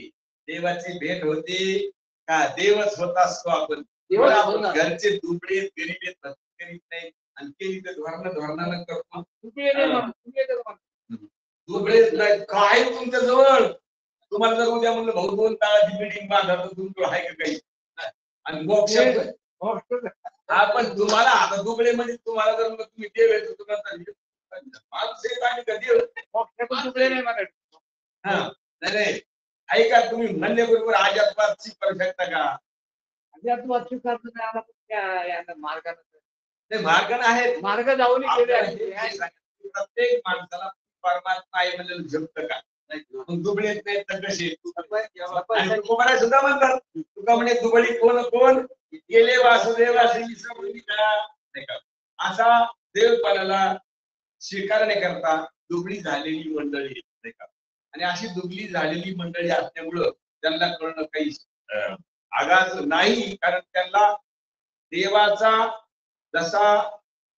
देवाची भेट होते का, देवच होत असतो आपण. घरचे दुबळे गरीब करीत नाही आणि केली तर धोरणानं करतो. दुबळेच नाही काय तुमच्या जवळ, तुम्हाला जर उद्या म्हणलं भाऊ 2 ताळाची बिल्डिंग बांधा तर तुमचं आहे का काही. आणि मोक्ष आपण तुम्हाला आता दुबळे म्हणजे तुम्हाला जर तुम्ही देव आहे तुम्हाला माणूस आणि कधी दुबळे नाही म्हणत. हा नाही ऐका, तुम्ही म्हणल्याबरोबर अजातवादची करू शकता का. अध्यात्माची मार्गाने ते मार्गाने आहेत, मार्ग जाऊन प्रत्येक माणसाला परमात्मा आहे म्हणजे जमतं का. दुबळे नाही तर कसे तुकाराम सुद्धा म्हणतात, तुका म्हणे दुबळी कोण कोण गेले वासुदेवासी विसरली का, नाही का. असा देवपणाला स्वीकार नाही करता दुबळी झालेली मंडळी, नाही का. आणि अशी दुबळी झालेली मंडळी असल्यामुळं त्यांना कळणं काही आगाज नाही, कारण त्यांना देवाचा जसा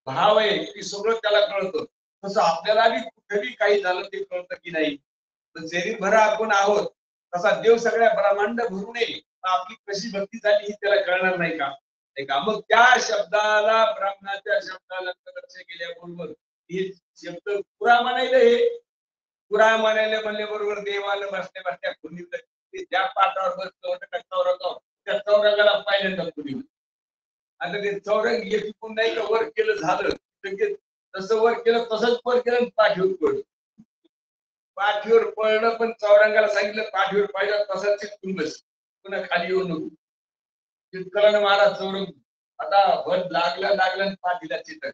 भाव आहे ते सगळं त्याला कळतं. तसं आपल्याला बी कुठेही काही झालं ते कळतं की नाही. जरी भरा आपण आहोत तसा देव सगळ्या ब्रह्मांड भरू नये, आपली कशी भक्ती झाली ही त्याला कळणार नाही का, नाही का. मग त्या शब्दाला ब्राह्मणाच्या शब्दाला लक्ष गेल्याबरोबर हे शब्द पुरा म्हणायला, हे पुरा म्हणायला म्हणल्याबरोबर देवाला बसल्या बसल्या खुनी त्या पाठावर बसलं होतं का चौरंगावर, त्या चौरंगाला पहिल्यांदा खुनी. आता ते चौरंग चुकून नाही का वर केलं झालं तसं वर केलं तसंच वर केलं पाठीवर पडलं. पाठीवर पडलं पण चौरंगाला सांगितलं पाठीवर पाहिजे तसंच चिटकून बस, पुन्हा खाली येऊ नको. चिटकला महाराज चौरंग आता भर लागला पाठीला चिटकलं.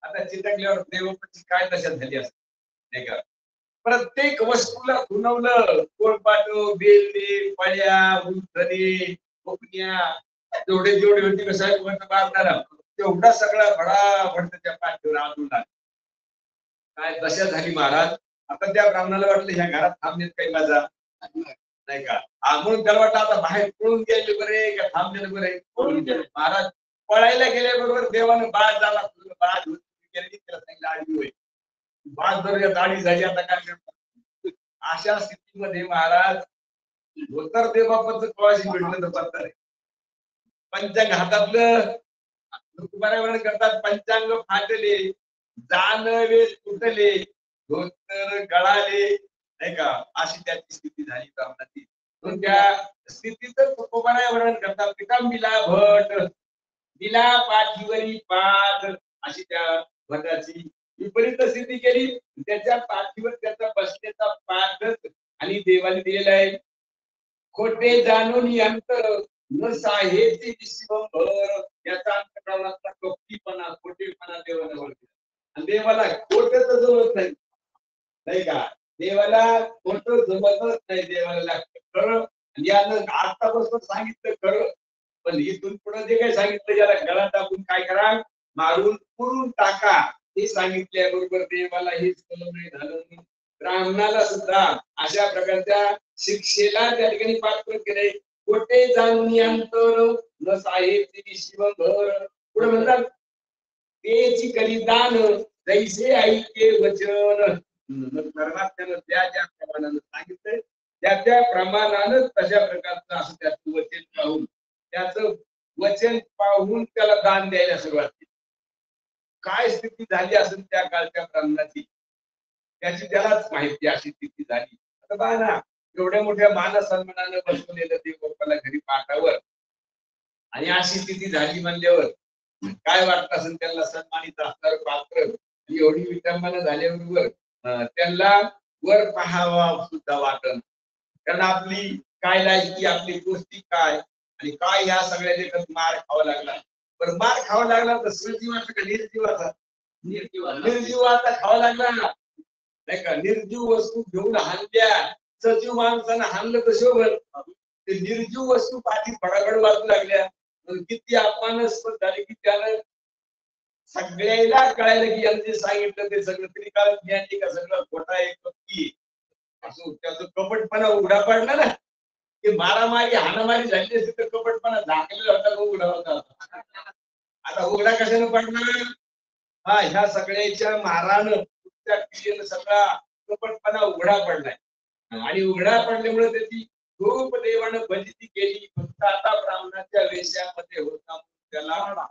आता चिटकल्यावर देवपची काय दशा झाली असते, नाही का. प्रत्येक वस्तूला खुणवलं, कोळपाट बेलणे पळ्या उंटणे कोकण्या जेवढे होती कसं मारणारा तेवढा सगळा भडाभड त्याच्या पाठीवर आणून लागला. काय दशा झाली महाराज. आता त्या ब्राह्मणाला वाटलं ह्या घरात थांबण्यात काही मजा नाही का, म्हणून त्याला वाटलं आता बाहेर पळून गेले बरे का थांबलेलं बरे. पळून गेले महाराज. पळायला गेल्याबरोबर देवानं बाळ झाला, बाळ गेली त्याला सांगितलं आडवी होईल, बाळ जर दाढी झाली आता काय करतात. अशा स्थितीमध्ये महाराज धोतर देवापच कळाशी भेटलं तर पत्ता रे. पंचांग हातातलं तुकाराम करतात, पंचांग फाटले जानवे तुटले धोतर गळाले, नाही का. अशी त्याची स्थिती झाली ब्राह्मणाची. म्हणून त्या स्थितीच तुकोबाराय वर्णन करतात. पितांबिला भट दिला पाठीवरी पाठ, अशी त्या भटाची विपरीत स्थिती केली. त्याच्या पाठीवर त्याचा बसण्याचा पाठच आणि देवाने दिलेला आहे. खोटे जाणून अंतर न साहेबची विश्वभर, याचा अंतराळातला कपटीपणा खोटेपणा देवाला ओळखला. आणि देवाला खोट तर जमत नाही, नाही का. देवाला खोट जमतच नाही, देवाला लागतं खरं. आणि यानं आतापासून सांगितलं खरं, पण इथून पुढे जे काही सांगितलं याला गळा टाकून काय करा, मारून पुरून टाका, हे सांगितल्याबरोबर देवाला हेच कळलं झालं. ब्राह्मणाला सुद्धा अशा प्रकारच्या शिक्षेला त्या ठिकाणी पात्र केले. खोटे जाणून अंतर न साहेब शिवभर. पुढे म्हणतात तेची करी दान जैसे ऐके वचन. परमात्म्यानं ज्या ज्या प्रमाणानं सांगितलंय त्या प्रमाणानं तशा प्रकारचं असं त्याचं वचन पाहून त्याचं वचन पाहून त्याला दान द्यायला सुरुवात केली. काय स्थिती झाली असेल त्या काळच्या ब्राह्मणाची त्याची त्यालाच माहिती अशी स्थिती झाली. आता पहा ना, एवढ्या मोठ्या मान सन्मानानं बसवलेलं देव बाप्पाला घरी पाठावर आणि अशी स्थिती झाली म्हणल्यावर काय वाटत असेल त्यांना सन्मानित असणार पात्र. एवढी विटंबना झाल्याबरोबर त्यांना वर पाहावा सुद्धा वाटत. कारण आपली काय लायकी, आपली गोष्टी काय आणि काय ह्या सगळ्या देखत मार खावा लागला. पण मार खावा लागला तर सजीवाचा का निर्जीवाचा? निर्जीवाचा खावा लागला नाही का. निर्जीव वस्तू घेऊन हाणल्या, सजीव माणसानं हाणलं तर शोभल. ते निर्जीव वस्तू पाठी फडाफड वाजू लागल्या. किती अपमानास्पद झाले की त्यानं सगळ्याला कळायला की यांनी सांगितलं ते सगळं त्रिकाळ ज्ञानी का सगळं खोटा आहे की असं त्याचं कपटपणा उघडा पडला ना. ते मारामारी हाणामारी झाली असती तर कपटपणा झाकलेला होता तो उघडा होता. आता उघडा कशाने पडणार? हा, ह्या सगळ्याच्या मारानं त्या क्रियेनं सगळा कपटपणा उघडा पडलाय. आणि उघडा पडल्यामुळे त्याची खूप देवानं फजिती केली. फक्त आता ब्राह्मणाच्या वेशामध्ये होता त्याला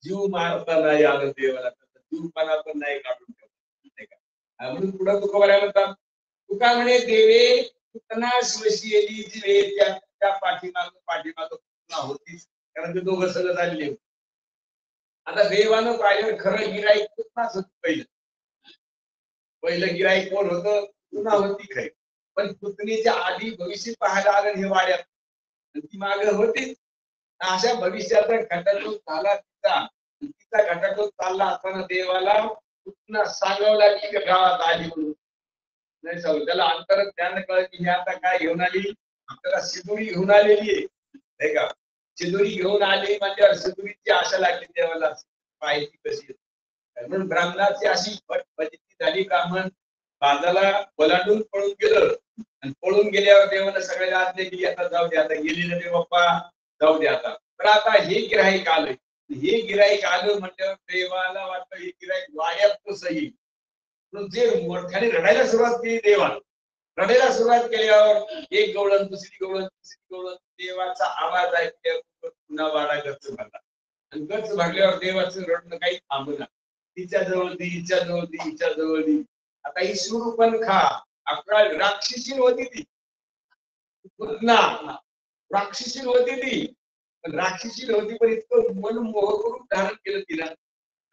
जीव मारता नाही आलं देवाला. जीवपणा पण नाही काढून ठेवला. म्हणून पुढे तुकोबाराय म्हणतात, तुका म्हणे देवे पुतना स्वशीयली जिवे त्या पाठीमाग होतीच. कारण ते दोघं सगळं झालेले होते. आता देवानं पाहिलं खरं गिराईक पुतनाच होत. पहिलं गिराईक कोण होतं? पुन्हा होती खरी. पण पुतणीच्या आधी भविष्य पाहायला आलं हे वाड्यात, ती माग होती. अशा भविष्याचा घटाटोप झाला तिचा घटाटोप चालला असताना देवाला पुतना सांगावं लागली की गावात आली म्हणून. नाही सांगू त्याला अंतर ज्ञान कळलं की हे आता काय घेऊन आली? आपल्याला शिदुरी घेऊन आलेली आहे नाही का. शिदुरी घेऊन आली म्हणजे शिदुरीची आशा लागली देवाला पाहायची कशी. म्हणून ब्राह्मणाची अशी फजिती झाली का म्हण बाजाला ओलांडून पळून गेलं. आणि पळून गेल्यावर देवाला सगळ्याला आज्ञा केली आता जाऊ दे, आता गेली ना ते बाप्पा जाऊ दे आता. तर आता हे गिराईक आलं. हे गिराईक आलं म्हटल्यावर देवाला वाटतं हे गिराईक वाड्यात कसं येईल. म्हणून जे मोठ्याने रडायला सुरुवात केली देवाला. रडायला सुरुवात केल्यावर एक गवळण दुसरी गवळण तिसरी गवळण देवाचा आवाज ऐकल्यावर पुन्हा वाडा गच्च भरला. आणि गच्च भरल्यावर देवाचं रडणं काही थांबलं. तिच्या जवळ ती, हिच्या जवळ ती, हिच्या जवळ ती. आता ही सुरूपण खा अकरा राक्षसी होती ती. राक्षसी होती ती. पण राक्षसी होती पण इतकं मन मोह धारण केलं तिला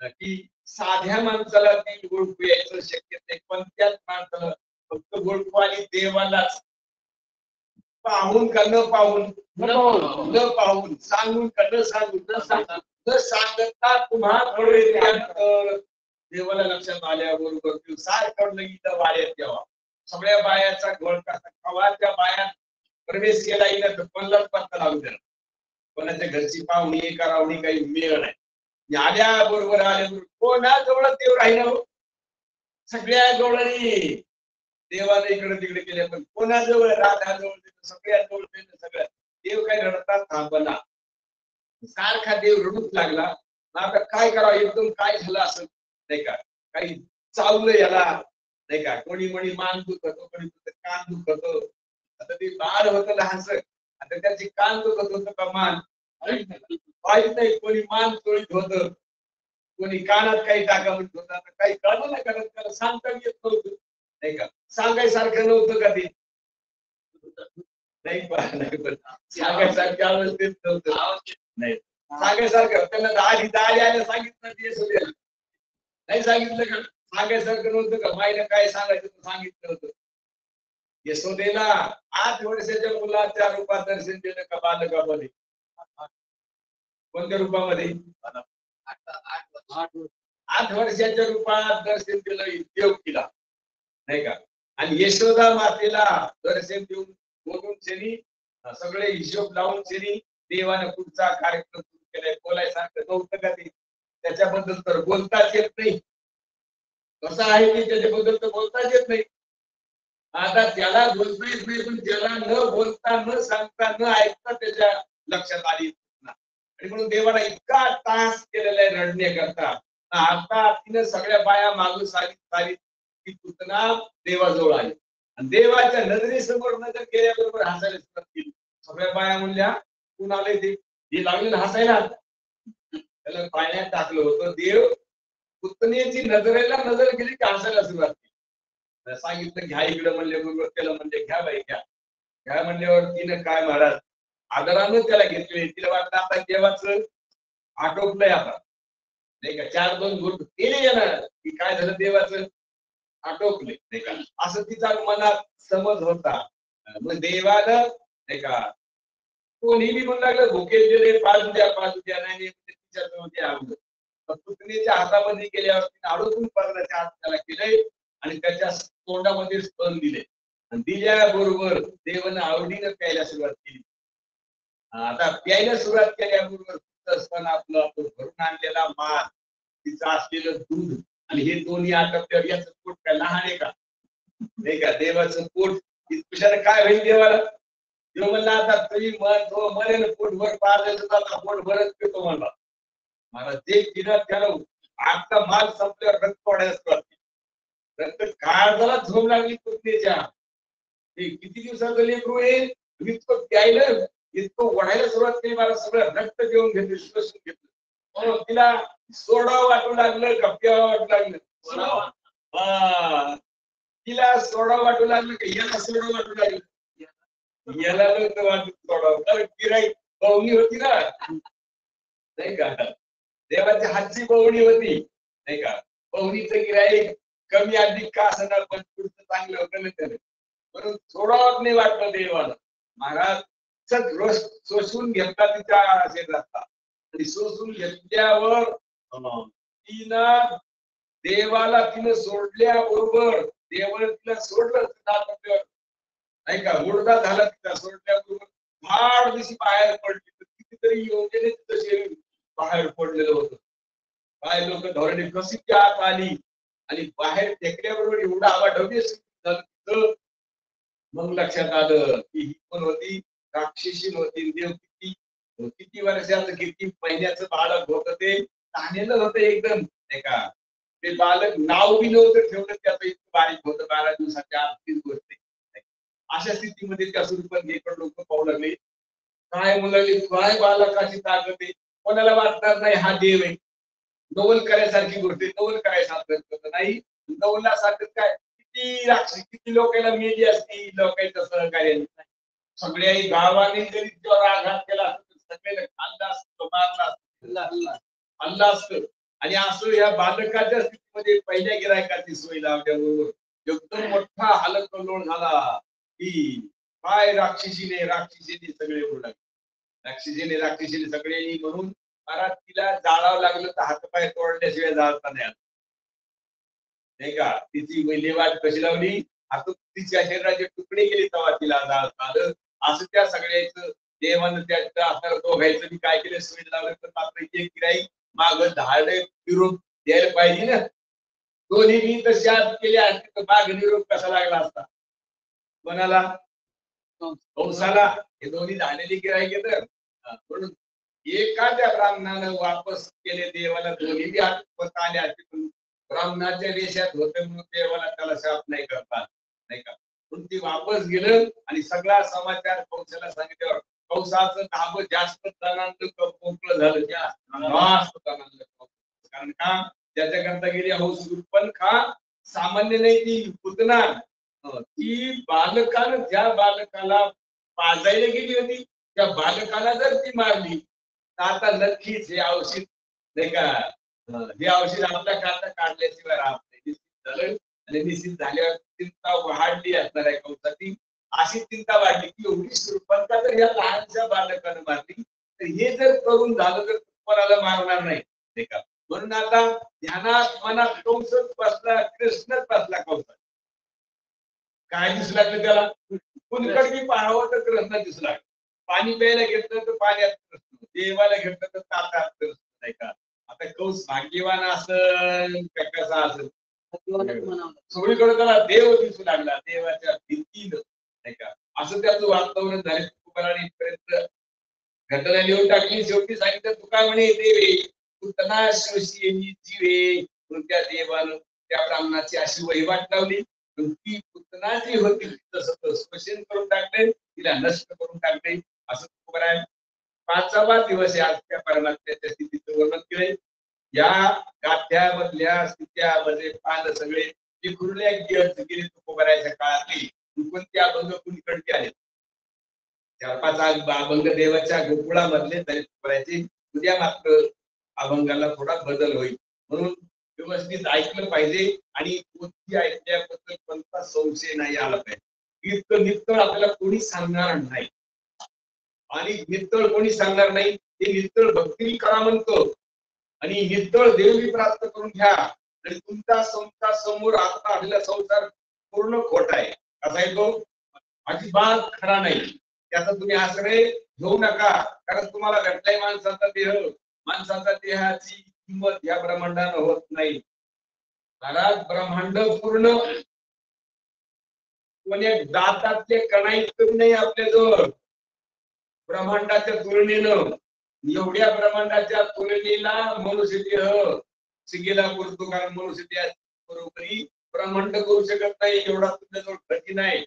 की साध्या माणसाला ती ओळखू यायचं शक्य नाही. पण त्याच माणसाला फक्त ओळखू आणि देवालाच पाहून का न पाहून न पाहून सांगून का न सांगून न सांगता तुम्हा देवाला लक्षात आल्याबरोबर सारखं इथं वाड्यात यावा. सगळ्या बायाचा घोळ कसा कवाच्या बाया प्रवेश केला येईल तर कोणालाच पत्ता लागू द्या. कोणाच्या घरची पाहुणी करावणी काही मिळ नाही. आल्या बरोबर आल्याबरोबर कोणाजवळ देव राहिला हो. सगळ्या गवळणी देवाला इकडे तिकडे केल्या पण कोणाजवळ राधाजवळ सगळ्याजवळ सगळ्या देव काय रडतात थांबला. सारखा देव रडूच लागला. आता काय करावं एकदम काय झालं असं नाही का. काही चावलं याला नाही का. कोणी म्हणी मान दुखतो, कोणी कान दुखतो. आता ते बाळ होतं लहानसं. आता त्याची कान दुखत होतं का मान माहित नाही. कोणी मान चोळीत होत, कोणी कानात काही टाका म्हणत होता. काही कळलं नाही कारण त्याला सांगता येत नव्हतं नाही का. सांगायसारखं नव्हतं का ते नाही सांगायसारख्या अवस्थेत नव्हतं नाही. सांगायसारखं त्यांना आधी आल्या सांगितलं नाही सांगितलं का. सांगायसारखं नव्हतं का. माईनं काय सांगायचं सांगितलं होतं. यशोदेला 8 वर्षाच्या मुलाच्या रूपात दर्शन दिलं का बालकामध्ये. कोणत्या रूपामध्ये 8 वर्षाच्या रूपात दर्शन दिलं देवकीला नाही का. आणि यशोदा मातेला दर्शन देऊन बोलून शेनी सगळे हिशोब लावून शेनी देवाने पुढचा कार्यक्रम सुरू केलाय. बोलायसारखं नव्हतं का ते. त्याच्याबद्दल तर बोलताच येत नाही. कसं आहे की त्याच्याबद्दल तर बोलताच येत नाही. आता त्याला बोलता येत नाही पण त्याला न बोलता न सांगता न ऐकता त्याच्या लक्षात आली. आणि म्हणून देवाला इतका त्रास केलेला आहे रडण्याकरता. आता तिने सगळ्या बाया मागून सारी सारी ती पुतना देवाजवळ आली आणि देवाच्या नजरेसमोर नजर केल्याबरोबर हसायला सुरुवात केली. सगळ्या बाया म्हणल्या कोण आले ते लागले हसायला. त्याला पाण्यात टाकलं होतं. देव पुतणेची नजरेला नजर गेली की हसायला सुरुवात केली. सांगितलं घ्या इकडे म्हणले बरोबर त्याला म्हणले घ्या बाई घ्या घ्या म्हणल्यावर तिने काय महाराज आदरानं त्याला घेतले. तिला वाटलं आता देवाचं आटोपलंय आता नाही का 4-2 घोट केले येणार की काय झालं देवाचं आटोपले नाही का असं तिचा मनात समज होता. मग देवानं नाही का तो नेहमी म्हणू लागलं भुके दिले पाच द्या नाही तिच्याजवळ ते आवडलं. पुतणीच्या हातामध्ये गेल्यावर तिने अडोसून पर्वताच्या हात त्याला केलंय आणि त्याच्या तोंडामध्ये स्तन दिले आणि दिल्याबरोबर देवानं आवडीनं प्यायला सुरुवात केली. आता प्यायला सुरुवात केल्याबरोबर स्तन आपलं भरून आणलेला माल तिचं असलेलं दूध आणि हे दोन्ही आटोपल्यावर याचं पोट काय लहान आहे का नाही का देवाचं पोट तुझ्याला काय होईल देवाला. देव म्हणला आता तरी मरेल पोटभर पाहिजे आता पोटभरच पितो म्हणला. मला जे तिनं त्याला आजचा माल संपल्यावर रक्त वाढायला सुरुवात केली. रक्त काळजाला झोप लागली पुतणीच्या. ते किती दिवसाचं लेकरू आहे इतकं प्यायलं इतकं वाढायला सुरुवात केली. मला सगळं रक्त देऊन घेतलं श्वसन घेतलं. म्हणून तिला सोडावं वाटू लागलं का प्यावं वाटू लागलं. तिला सोडावं वाटू लागलं का याला सोडावं वाटू लागलं. याला नव्हतं वाटत सोडावं कारण गिराई बवणी होती ना नाही का देवाच्या हातची बवणी होती नाही का. बवणीचं गिराई कमी अधिक का असणार पण पुढचं चांगलं होतं त्याने म्हणून सोडावं नाही वाटलं देवाला. महाराज रस शोषून घेतला तिच्या शरीराचा आणि शोषून घेतल्यावर तिनं देवाला तिनं सोडल्याबरोबर देवाला तिला सोडलं नाही का मुडदा झाला तिचा सोडल्याबरोबर फार दिवशी बाहेर पडली तर कितीतरी योजने तिचं शरीर बाहेर पडलेलं होतं. काय लोक धोरणे कशी आत आली आणि बाहेर फेकल्याबरोबर एवढा आवाढव्य झालं. मग लक्षात आलं की ही पण होती राक्षसी होती. देव किती वर्षाचं किती महिन्याचं बालक होतं ते ताणलेलं होतं एकदम नाही का. ते बालक नाव बी नव्हतं ठेवलं त्याचं इतकं बारीक होतं 12 दिवसाच्या आत 3 गोष्टी. अशा स्थितीमध्ये त्या स्वरूपात लोक पाहू लागले. काय मुलाली काय बालकाची ताकद आहे. कोणाला वाटणार नाही हा देव आहे. नवल करायसारखी गोष्ट नवल करायसारखं नाही. नवलासारखं काय किती राक्षस किती लोकांना मेली असती लोकांचं सहकार्य सगळ्या गावाने जरी त्यावर आघात केला असत सगळ्याला खाल्ला असतो मारला हल्ला असतं. आणि असं या बालकाच्या स्थितीमध्ये पहिल्या गिरायकाची सोय लावल्याबरोबर एकदम मोठा हालकल्लोळ झाला की काय राक्षसीने सगळे बोलला. राक्षसीने सगळे म्हणून महाराज तिला जाळावं लागलं तर हातपाय तोडल्याशिवाय जाळता नाही का. तिची विल्हेवाट कशी लावली आता तिच्या शरीराचे तुकडे केले तेव्हा तिला जाळता आलं. असं त्या सगळ्याचं देवानं त्या दोघायचं मी काय केलं सोय लावलं तर मात्र एक गिराईक माग धाड निरोप द्यायला पाहिजे ना. दोन्ही मी तशा केल्या असते तर माग निरोप कसा लागला असता कोणाला कंसाला. हे दोन्ही झालेली गिराईक तर म्हणून एखाद्या ब्राह्मणानं वापस केले देवाला दोन्ही बी हात आले असते पण ब्राह्मणाच्या देशात होते म्हणून देवाला त्याला शाप नाही करतात नाही का. म्हणून ती वापस गेलं आणि सगळा समाचार कंसाला सांगितल्यावर कंसाचं नाव जास्त जणांचं मोकळं झालं. जास्त जणांचं कारण का त्याच्याकरता गेली हौस पण का सामान्य नाही ती पुतना ती बालकानं ज्या बालकाला पाजायला गेली होती त्या बालकाला जर ती मारली तर आता नक्कीच हे औषध नाही का हे औषध आपल्या खाता काढल्याशिवाय राहत नाही. निश्चित झालं आणि निश्चित झाल्यावर चिंता वाढली असणार आहे कंसाची. अशी चिंता वाढली की एवढी सुरपंता जर या लहानशा बालकानं मारली तर हे जर करून झालं तर कोणाला मारणार नाही का. म्हणून आता ध्यानात मनात कंसच बसला कृष्णच बसला कंसात. काय दिसू लागलं त्याला कुणकडे पाहावं तर कृष्ण दिसू लागलं. पाणी प्यायला घेतलं तर पाण्यात कृष्ण देवाला घेतलं तर ताटात कृष्ण नाही का. आता कंस भाग्यवान असेल कसा असेल सगळीकडे त्याला देव दिसू लागला देवाच्या भीतीनं नाही का. असं त्याचं वातावरण झालं. तुकाराम इथपर्यंत घटना लिहून टाकली. शेवटी सांगितलं तुका म्हणे देव पुतना शिवशी जीवे म्हणून त्या देवानं त्या ब्राह्मणाची अशी वहिवाट लावली. ती पुतना जी होती तसं स्मशन करून टाकले, तिला नष्ट करून टाकले असं खबर आहे. 5वा दिवस आज त्या परमात्म्याच्या स्थितीचं वर्णन केलंय. या गाठ्यामधल्या स्थित्यामध्ये पान सगळे विखुरले गेले तुकोबरायच्या काळातली कोणती अभंग कुणीकडचे आहेत. 4-5 अभंग देवाच्या गोकुळामधले तरी तुकोबरायचे. उद्या मात्र अभंगाला थोडा बदल होईल म्हणून व्यवस्थित ऐकलं पाहिजे आणि कोणती ऐकल्याबद्दल कोणता संशय नाही आला पाहिजे. इतकं नित्तळ आपल्याला कोणी सांगणार नाही आणि नित्तळ कोणी सांगणार नाही. ते नित्तळ भक्ती करा म्हणतो आणि नित्तळ देवी प्राप्त करून घ्या आणि तुमचा समोर आता आलेला संसार पूर्ण खोटा आहे. कसा आहे तो? अजिबात खरा नाही. त्याचा तुम्ही आश्रय घेऊ नका. कारण तुम्हाला भेटलाय माणसाचा देह. माणसाचा देहाची किंमत या ब्रह्मांडानं होत नाही. महाराज ब्रह्मांड पूर्ण कोणी दातातले कणा इतकं नाही आपल्याजवळ ब्रह्मांडाच्या तुलनेनं. एवढ्या ब्रह्मांडाच्या तुलनेला मनुष्य देह सिगेला पुरतो. कारण मनुष्य देह बरोबरी ब्रह्मांड करू शकत नाही. एवढा तुमच्याजवळ खजिना आहे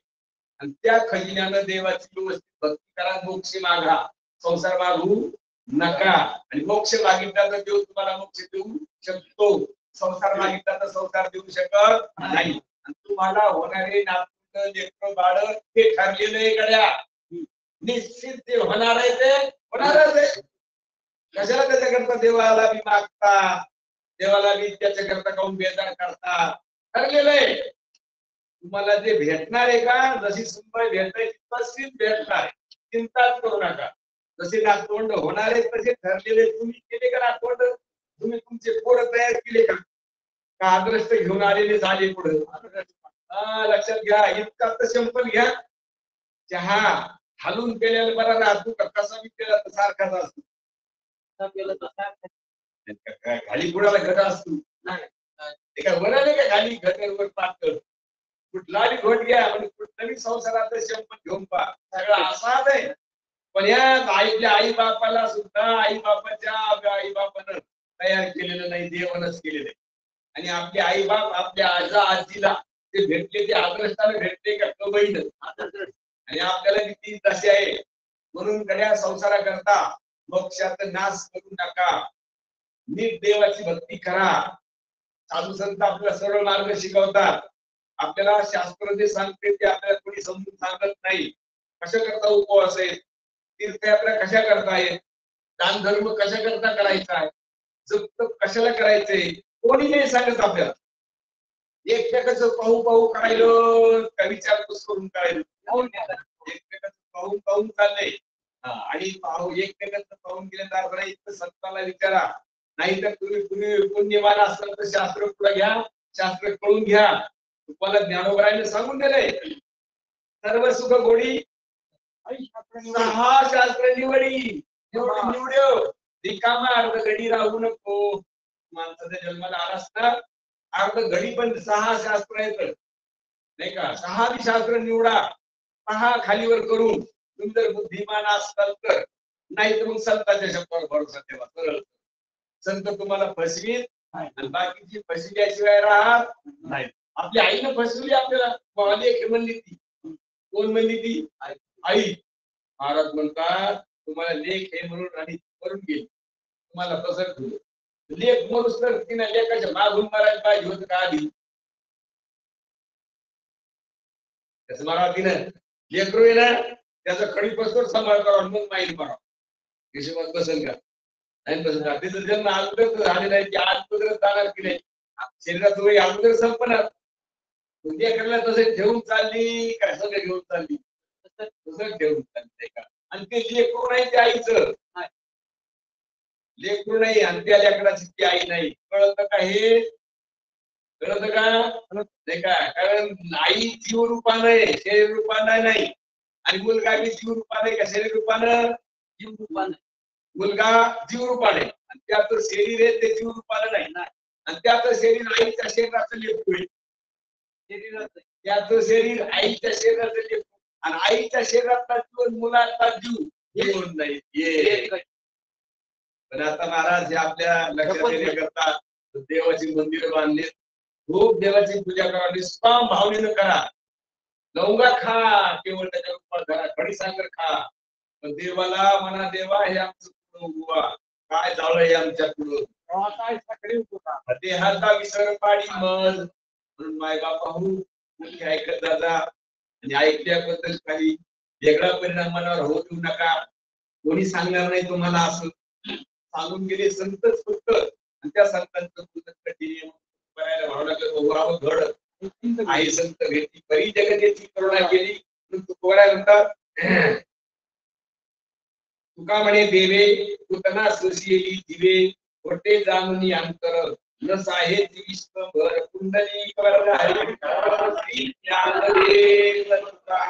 आणि त्या खजिन्यानं देवाची व्यवस्थित भक्ती करा. मोक्ष मागा, संसार मागू नका. आणि मोक्ष मागितला तर देव तुम्हाला मोक्ष देऊ शकतो. संसार मागितला तर संसार देऊ शकत नाही. आणि तुम्हाला होणारे नातू लेकरं बाळ ते ठरलेलं आहे गड्या. निश्चित ते होणार आहे. ते होणारच आहे. कशाला त्याच्याकरता देवाला बी मागता, देवाला बी त्याच्याकरता काऊन बेजार करता. ठरलेलं आहे. तुम्हाला जे भेटणार आहे का जशी सुनबाई भेटताय तशीच भेटणार. चिंताच करू नका. जसे नातवंड होणार आहे तसे ठरलेले. तुम्ही केले का नातवंड? तुम्ही तुमचे पोरं तयार केले का? आदर्श घेऊन आलेले झाले पुढे. लक्षात घ्या. इतका तर संपल घ्या. चहा हालून केलेला बरा राहतो का कसा बी केला तर सारखाच असतो. खाली कुणाला घट असतो ते काय वराले का खाली घटावर पातळ कुठला बी घोट घ्या म्हणजे कुठलाही संसारात शंपन घेऊन पहा सगळं असाच आहे. पण या आपल्या आई बापाला सुद्धा आई बापानं तयार केलेलं नाही. देवानच केलेलं आहे. आणि आपले आई बाप आपल्या आजा आजीला ते भेटले ते आदर्शाने भेटले का कबईन आणि आपल्याला किती तसे आहे. म्हणून गड्या संसारा करता मोक्षात नाश करू नका. नीट देवाची भक्ती करा. साधू संत आपल्याला सरळ मार्ग शिकवतात. आपल्याला शास्त्र जे सांगते ते आपल्याला कोणी समजून सांगत नाही. कशा करता उपवास आहे, तीर्थयात्रा कशा करतायत, दान धर्म कशा करता करायचा आहे, जप कशाला करायचंय कोणी नाही सांगत आपल्याला. एकमेकाचं पाहू करायलं का विचारपूस करून करायलं. एकमेकाचं पाहून चाललंय आणि एकमेकांचं पाहून गेल्यानंतर इतकं संतांना विचारा. नाहीतर तुम्ही पुण्यवान असताल तर शास्त्र पुढे घ्या, शास्त्र कळून घ्या. तुम्हाला ज्ञानोबरायने सांगून दिलंय सर्व सुख गोडी 6 शास्त्र निवडी. निवड्यो रिकामा अर्ध घडी राहू नको. माणसाच्या जन्माला आलास ना अर्ध घडी पण 6 शास्त्र आहेत नाही का. 6 शास्त्र निवडा. 6 खालीवर करून तुम्ही जर बुद्धिमान असताल तर. नाही तर मग संतांच्या शब्दावर भरोसा ठेवा. सरळ संत तुम्हाला फसवीत आणि बाकीची फसविल्याशिवाय राहत नाही. आपली आईनं फसवली आपल्याला. लेख म्हणली ती. कोण म्हणली ती? आई. महाराज म्हणतात तुम्हाला लेख हे म्हणून आणि करून गेली तुम्हाला तसं ठेवलं. लेख मरूस तर तिने लेखाच्या मागून मारायला पाहिजे होतं का आधी. त्याच मारा तिनं लेकरू आहे ना त्याचा खडी पसवर सांभाळ करा मग माहीत मारा. हिशोबात बसेल का? नाही बसणार. तिचं जन्म अगोदर झाले नाही की आज कुदरत जाणार की नाही. शरीरात वय अगोदर संपणार. करला तसं ठेवून चालली काय सगळं घेऊन चालली तसं ठेवून चालली का. आणि ते लेकरू नाही ते आईचं लेकरू नाही आणि त्या लेकराची ती आई नाही. कळत का हे? कळत का नाही का? कारण आई जीव रूपानं आहे शरीर रूपानं नाही. आणि मुलगा बी जीव रूपानं का शरीर रूपानं? जीव रूपानं. मुलगा जीव रूपाने आणि त्याचं शरीर आहे ते जीव रूपानं नाही ना. आणि त्याचं शरीर आईच्या शरीराचं लेकरू आहे. त्याचं शरीर आईच्या शरीराचं लेकरू आणि आईच्या शरीरातला जीवन मुलाचा जीव हे होऊन जाईल. पण आता महाराज हे आपल्या लक्षात येण्याकरता देवाची मंदिरं बांधली, खूप देवाची पूजा करा, निष्काम भावनेनं करा. लवंगा खा केवळ त्याच्या रूपात घरा, खडीसाखर खा, पण देवाला म्हणा देवा हे आमचं पुढं उभा, काय झालं हे आमच्या पुढं काय साखळी होता देहाचा विसर पाडी मज. म्हणून माय बापा तुम्ही ऐकत जा आणि ऐकल्याबद्दल काही वेगळा परिणाम मनावर होऊ देऊ नका. कोणी सांगणार नाही तुम्हाला, असं सांगून गेले संतच फक्त, आणि त्या संतांचं कठीण करायला म्हणावं लागलं घड आई संत भेटली परी जगतेची करुणा केली. तुकोबाराय म्हणतात, तुका म्हणे देवे पुतना सोशियली दिवे, खोटे जाणून अंतर न साहेब विश्वभर कुंडली कर हरी श्री ज्ञानदेव तुका.